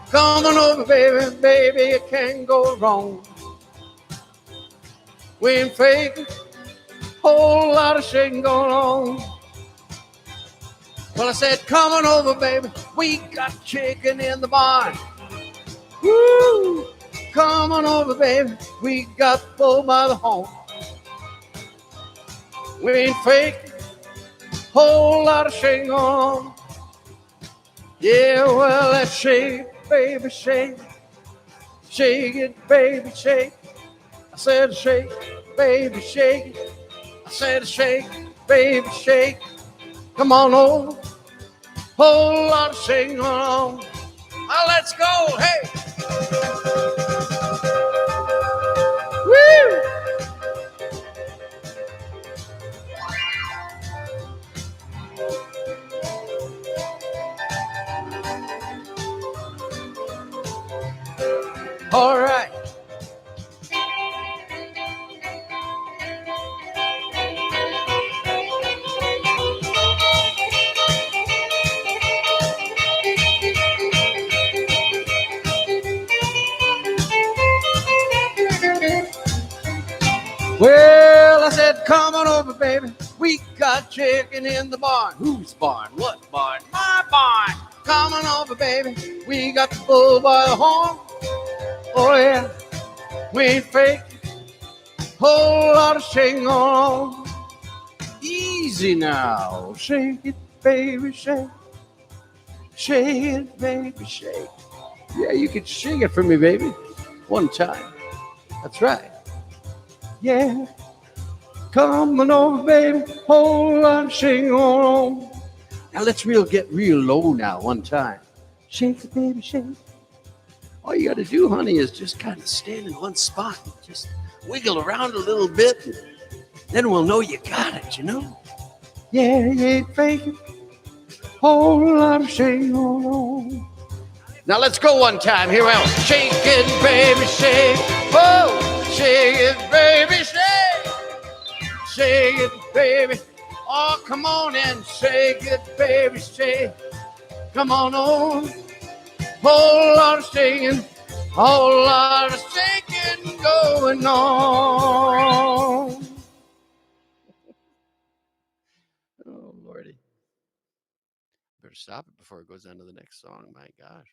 Come on over, baby. Baby, it can't go wrong. We ain't faking. Whole lot of shaking going on. Well, I said, come on over, baby. We got chicken in the barn. Woo! Come on over, baby. We got bull by the horn. We ain't fake. Whole lot of shaking going on. Yeah, well, let's shake, baby, shake. Shake it, baby, shake. I said, shake, baby, shake. I said, shake, baby, shake. Come on over. Whole lot of shaking on. Now let's go. Hey. Woo. All right. Well, I said, come on over, baby. We got chicken in the barn. Whose barn? What barn? My barn. Come on over, baby. We got the bull by the horn. Oh, yeah. We ain't fake. Whole lot of shaking on. Easy now. Shake it, baby, shake. Shake it, baby, shake. Yeah, you can shake it for me, baby. One time. That's right. Yeah. Come on over, baby. Whole lot of shaking on. Now let's get real low now, one time. Shake it, baby, shake. All you got to do, honey, is just kind of stand in one spot and just wiggle around a little bit. And then we'll know you got it, you know? Yeah, you ain't faking. Whole lot of shaking on. Now let's go one time. Here we go. Shake it, baby, shake. Oh, shake it, baby, shake. Shake it, baby. Oh, come on and shake it, baby, shake. Come on over. Whole lot of shaking. Whole lot of shaking going on. Oh, Lordy. Better stop it before it goes on to the next song. My gosh.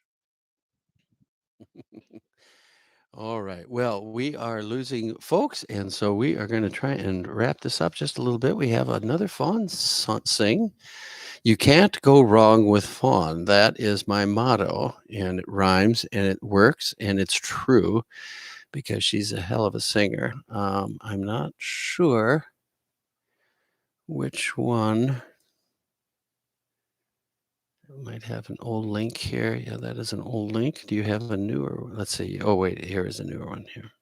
All right. Well, we are losing folks, and so we are going to try and wrap this up just a little bit. We have another Fawn sing. You can't go wrong with Fawn. That is my motto, and it rhymes, and it works, and it's true because she's a hell of a singer. I'm not sure which one. I might have an old link here. Yeah, that is an old link. Do you have a newer? Let's see. Oh, wait, here is a newer one here.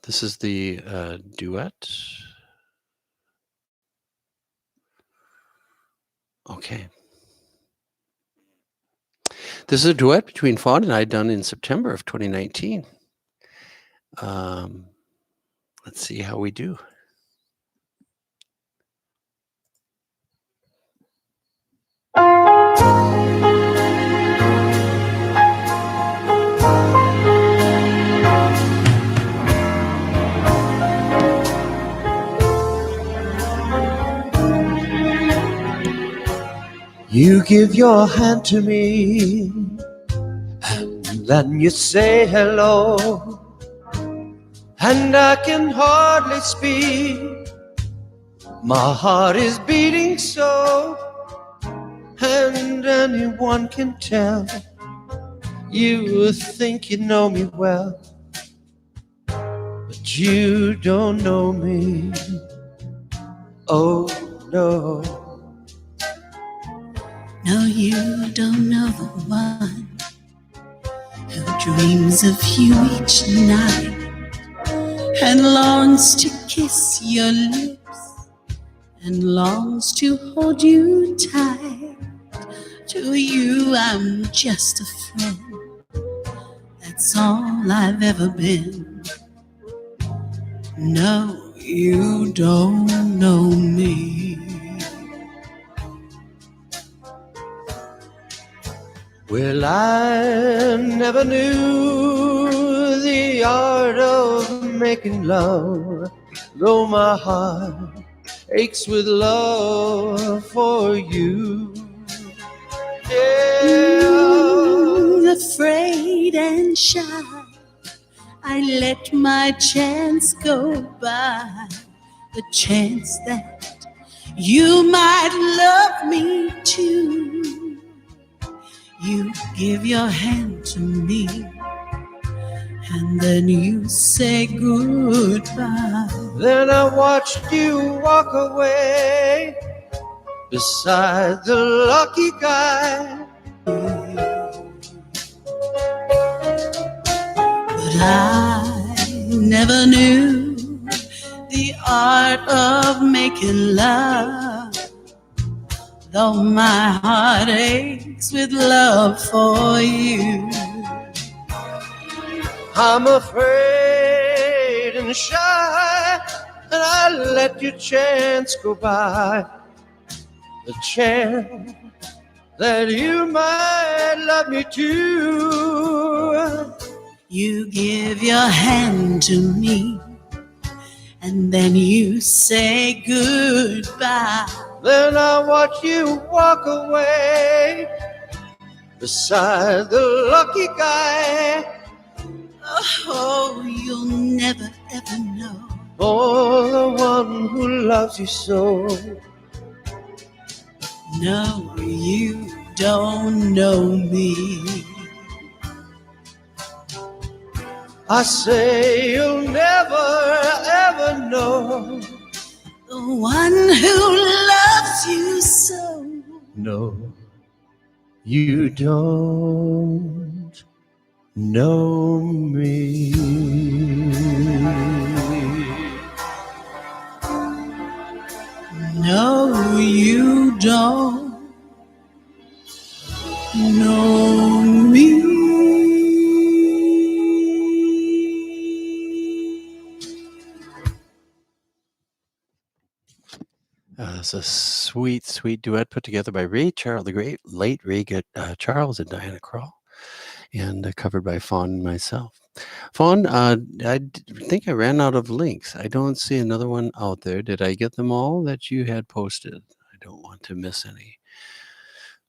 This is the duet. Okay. This is a duet between Fawn and I done in September of 2019. Let's see how we do. You give your hand to me, and then you say hello, and I can hardly speak. My heart is beating so, and anyone can tell. You think you know me well, but you don't know me. Oh no. No, you don't know the one who dreams of you each night and longs to kiss your lips and longs to hold you tight. To you, I'm just a friend. That's all I've ever been. No, you don't know me. Well, I never knew the art of making love, though my heart aches with love for you. Yeah. Afraid and shy, I let my chance go by, the chance that you might love me too. You give your hand to me, and then you say goodbye. Then I watched you walk away beside the lucky guy. But I never knew the art of making love, though my heart aches with love for you. I'm afraid and shy, and I let your chance go by, the chance that you might love me too. You give your hand to me, and then you say goodbye. Then I watch you walk away beside the lucky guy. Oh, you'll never ever know. For the one who loves you so. No, you don't know me. I say you'll never ever know the one who loves you so. No, you don't know me. No, you don't know me. It's a sweet, sweet duet put together by Ray Charles, the great late Ray Charles and Diana Krall, and covered by Fawn and myself. Fawn, think I ran out of links. I don't see another one out there. Did I get them all that you had posted? I don't want to miss any.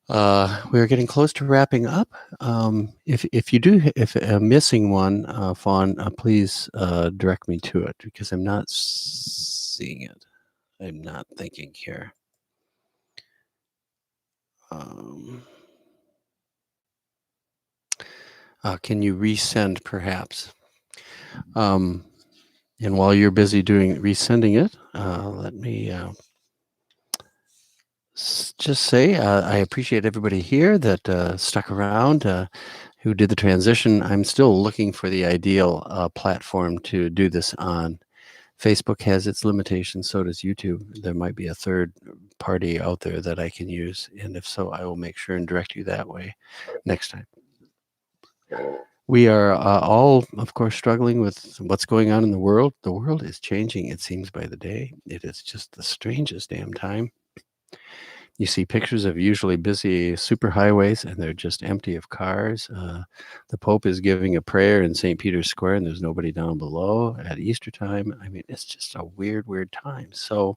we're getting close to wrapping up. If I'm missing one, Fawn, please direct me to it because I'm not seeing it. I'm not thinking here. Can you resend perhaps? And while you're busy resending it, let me just say I appreciate everybody here that stuck around, who did the transition. I'm still looking for the ideal platform to do this on. Facebook has its limitations, so does YouTube. There might be a third party out there that I can use, and if so, I will make sure and direct you that way next time. We are all, of course, struggling with what's going on in the world. The world is changing, it seems, by the day. It is just the strangest damn time. You see pictures of usually busy superhighways, and they're just empty of cars. The Pope is giving a prayer in St. Peter's Square, and there's nobody down below at Easter time. I mean, it's just a weird, weird time. So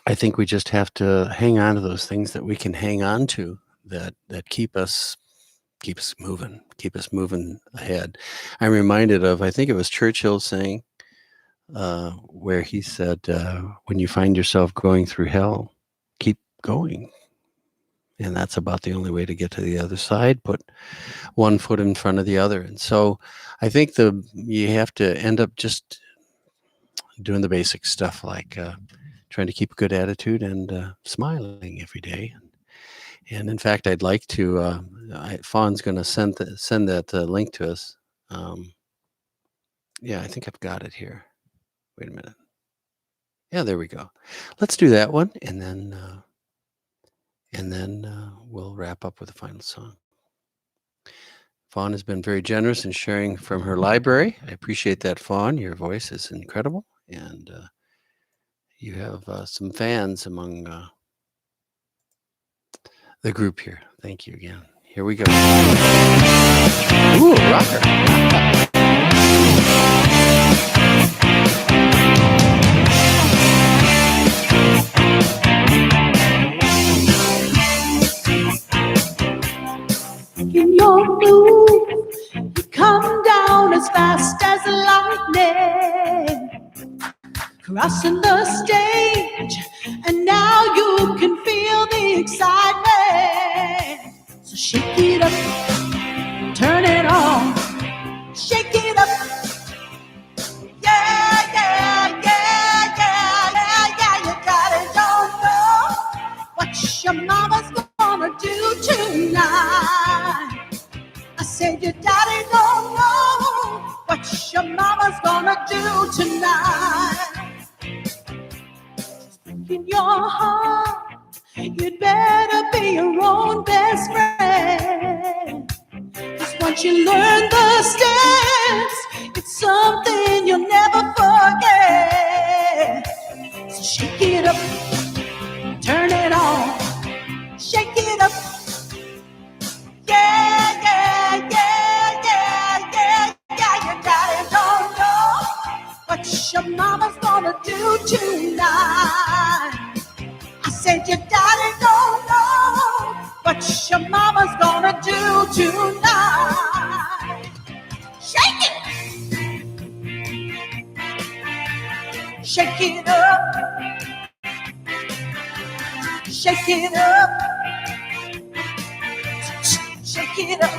I think we just have to hang on to those things that we can hang on to that keep us moving ahead. I'm reminded of, I think it was Churchill saying, where he said, when you find yourself going through hell, keep going. And that's about the only way to get to the other side. Put one foot in front of the other. And so I think you have to end up just doing the basic stuff, like trying to keep a good attitude and smiling every day. And in fact, I'd like to, Fawn's going to send that link to us. Yeah, I think I've got it here. Wait a minute. Yeah, there we go. Let's do that one, and then we'll wrap up with the final song. Fawn has been very generous in sharing from her library. I appreciate that, Fawn. Your voice is incredible, and you have some fans among the group here. Thank you again. Here we go. Ooh, rocker. In your move, you come down as fast as lightning, crossing the stage, and now you can feel the excitement. So shake it up, turn it on, shake it up. Yeah, yeah, yeah, yeah, yeah, yeah, you got it. Don't know what your mama's gonna do tonight. I said your daddy don't know what your mama's gonna do tonight. She's breaking your heart. You'd better be your own best friend. 'Cause once you learn the steps, it's something you'll never forget. So shake it up, turn it on, shake it up. Yeah, yeah, yeah, yeah, yeah, yeah, your daddy don't know what your mama's gonna do tonight. I said your daddy don't know what your mama's gonna do tonight. Shake it! Shake it up! Shake it up! Shake it up.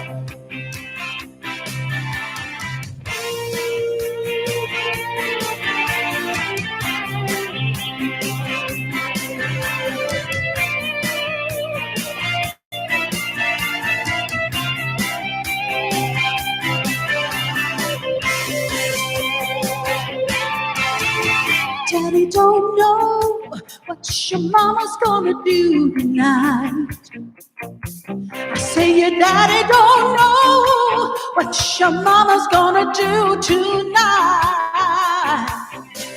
Daddy don't know what your mama's gonna do tonight. I say your daddy don't know what your mama's gonna do tonight.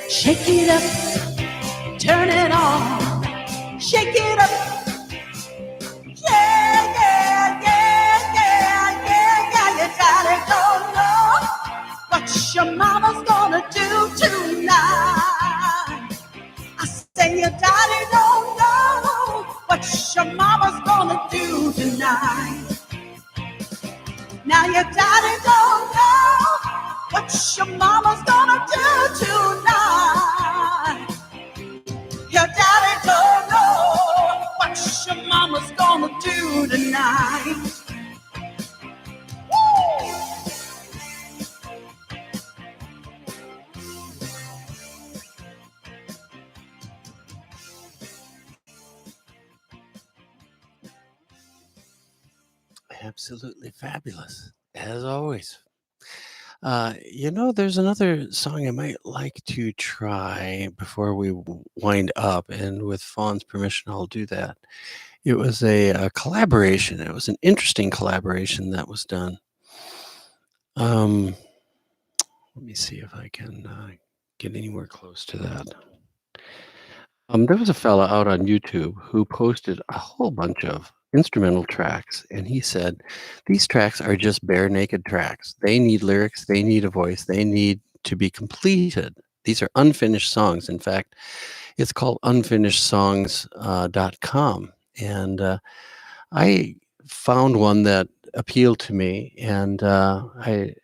Shake it up, turn it on, shake it up. Yeah, yeah, yeah, yeah, yeah, yeah, your daddy don't know what your mama's gonna do tonight. I say your daddy don't know what what your mama's gonna do tonight. Now your daddy don't know what your mama's gonna do tonight. Your daddy don't know what your mama's gonna do tonight. Absolutely fabulous, as always. There's another song I might like to try before we wind up, and with Fawn's permission, I'll do that. It was a collaboration. It was an interesting collaboration that was done. Let me see if I can get anywhere close to that. There was a fella out on YouTube who posted a whole bunch of instrumental tracks, and he said, these tracks are just bare naked tracks. They need lyrics, they need a voice, they need to be completed. These are unfinished songs. In fact, it's called unfinishedSongs.com. And I found one that appealed to me, and I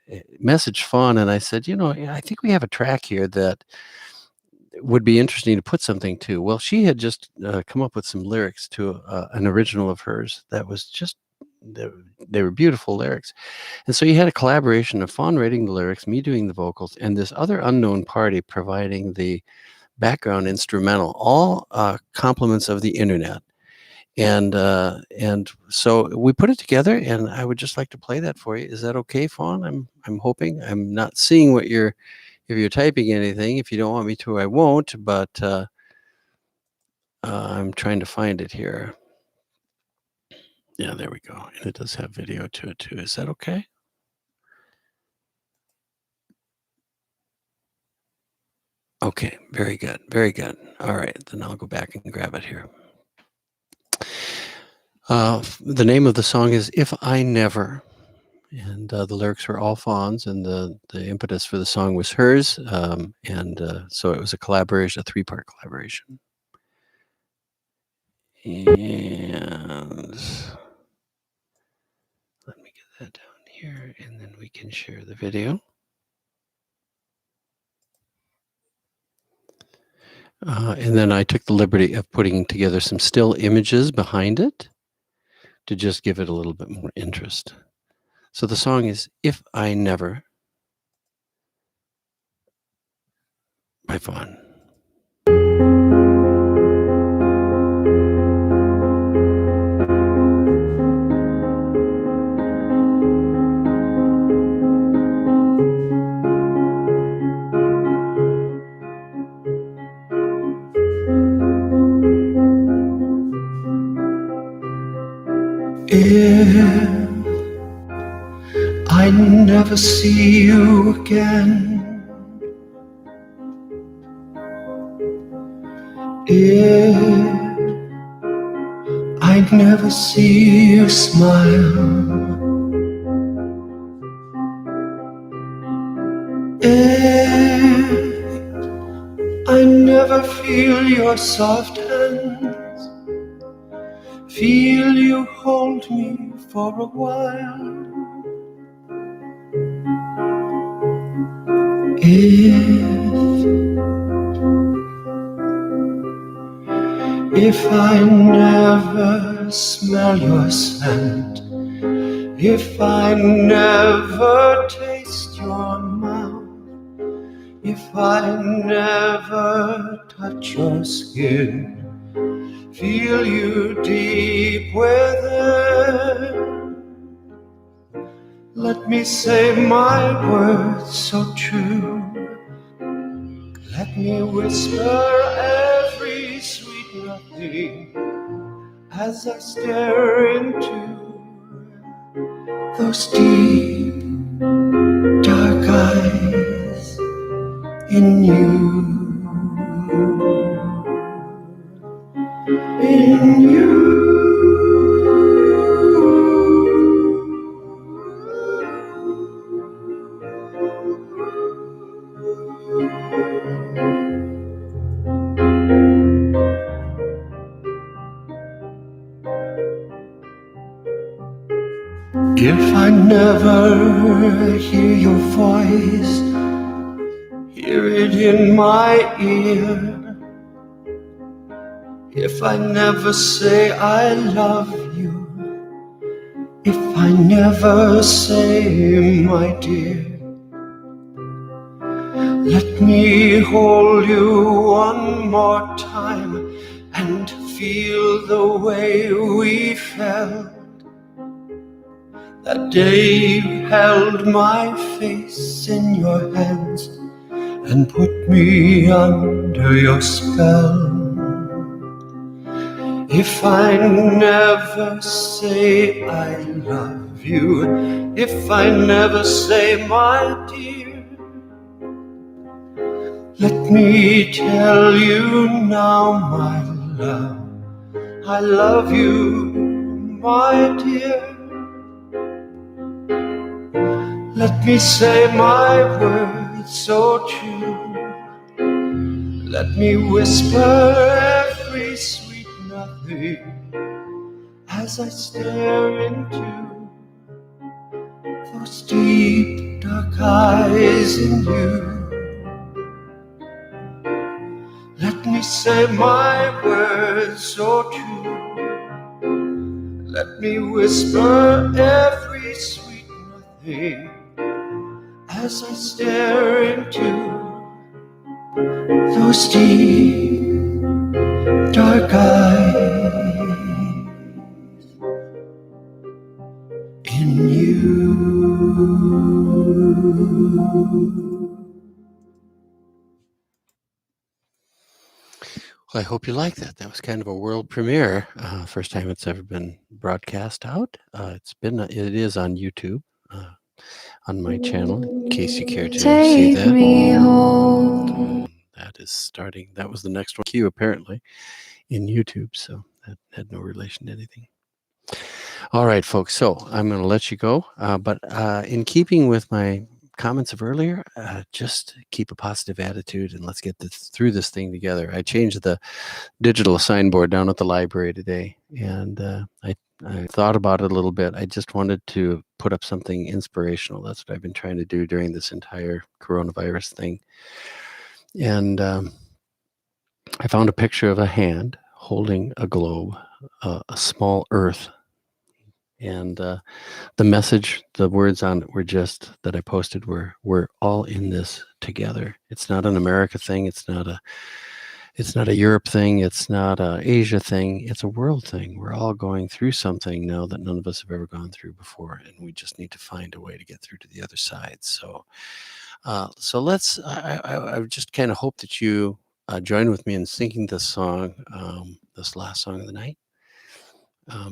messaged Fawn and I said, I think we have a track here that would be interesting to put something to. Well, she had just come up with some lyrics to an original of hers that was just, they were beautiful lyrics. And so you had a collaboration of Fawn writing the lyrics, me doing the vocals, and this other unknown party providing the background instrumental, all compliments of the internet. And so we put it together, and I would just like to play that for you. Is that okay, Fawn? I'm hoping. I'm not seeing what if you're typing anything. If you don't want me to, I won't, but I'm trying to find it here. Yeah, there we go. And it does have video to it too. Is that okay? Okay, very good. Very good. All right, then I'll go back and grab it here. The name of the song is If I Never. And the lyrics were all Fawn's, and the impetus for the song was hers. So it was a collaboration, a 3-part collaboration. And let me get that down here, and then we can share the video. And then I took the liberty of putting together some still images behind it to just give it a little bit more interest. So the song is If I Never by Fawn. If I never see you again, if I never see you smile, if I never feel your soft hands, feel you hold me for a while, if I never smell your scent, if I never taste your mouth, if I never touch your skin, feel you deep within, let me say my words so true, let me whisper every sweet nothing as I stare into those deep, dark eyes in you. In you. If I never hear your voice, hear it in my ear. If I never say I love you, if I never say my dear, let me hold you one more time and feel the way we felt that day you held my face in your hands and put me under your spell. If I never say I love you, if I never say my dear, let me tell you now, my love, I love you, my dear. Let me say my words so true. Let me whisper every sweet nothing as I stare into those deep dark eyes in you. Let me say my words so true. Let me whisper every sweet nothing as I stare into those deep, dark eyes in you. Well, I hope you like that. That was kind of a world premiere. First time it's ever been broadcast out. It is on YouTube. On my channel, in case you care to see that. Take me home. That is starting. That was the next one. Cue apparently in YouTube, so that had no relation to anything. All right, folks. So I'm going to let you go, but in keeping with my comments of earlier, just keep a positive attitude and let's get through this thing together. I changed the digital signboard down at the library today, and I thought about it a little bit. I just wanted to put up something inspirational. That's what I've been trying to do during this entire coronavirus thing. And I found a picture of a hand holding a globe, a small earth. And the message, the words on it were just that I posted were, we're all in this together. It's not an America thing. It's not a Europe thing. It's not a Asia thing. It's a world thing. We're all going through something now that none of us have ever gone through before, and we just need to find a way to get through to the other side. So let's. I just kind of hope that you join with me in singing this song, this last song of the night.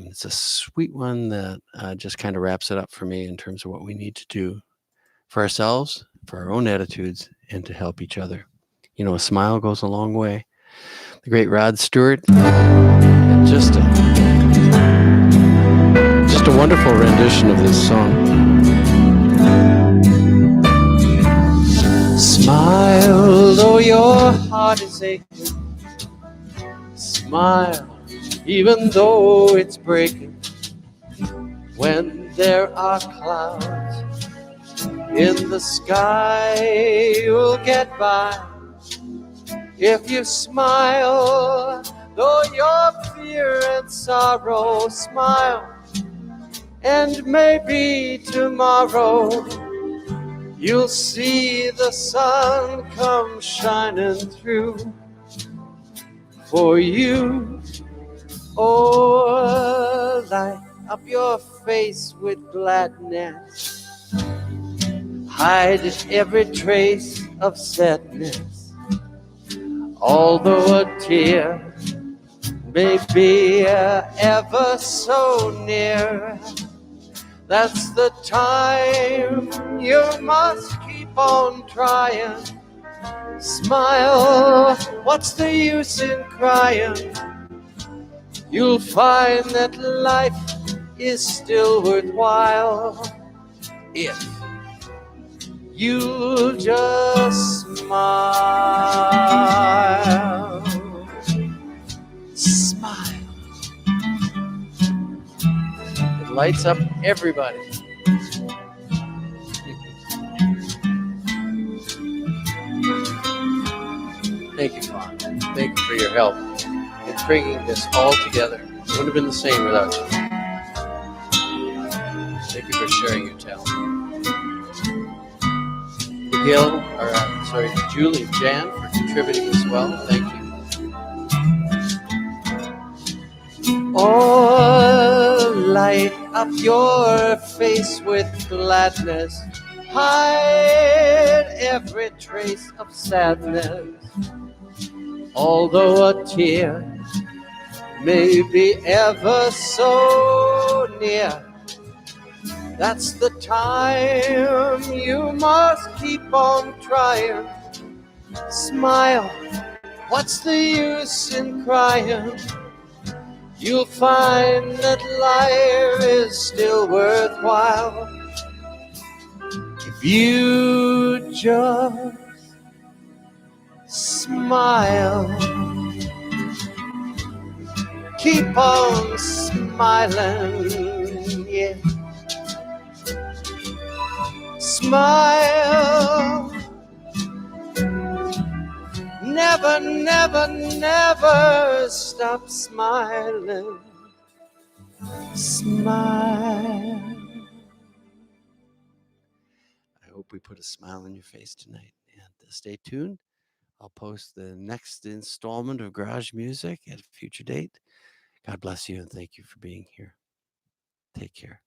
It's a sweet one that just kind of wraps it up for me in terms of what we need to do for ourselves, for our own attitudes, and to help each other. You know, a smile goes a long way. The great Rod Stewart, and just a wonderful rendition of this song. Smile though your heart is aching. Smile even though it's breaking. When there are clouds in the sky, you'll get by. If you smile, though your fear and sorrow, smile, and maybe tomorrow you'll see the sun come shining through for you. Oh, light up your face with gladness, hide every trace of sadness. Although a tear may be ever so near, that's the time you must keep on trying. Smile, what's the use in crying? You'll find that life is still worthwhile if you'll just smile. Smile. It lights up everybody. Thank you, Fawn. Thank you for your help in bringing this all together. It wouldn't have been the same without you. Thank you for sharing your talent. Julie and Jan for contributing as well. Thank you. Oh, light up your face with gladness. Hide every trace of sadness. Although a tear may be ever so near, that's the time you must keep on trying. Smile, what's the use in crying? You'll find that life is still worthwhile if you just smile. Keep on smiling, yeah. Smile. Never, never, never stop smiling. Smile. I hope we put a smile on your face tonight. And stay tuned. I'll post the next installment of Garage Music at a future date. God bless you and thank you for being here. Take care.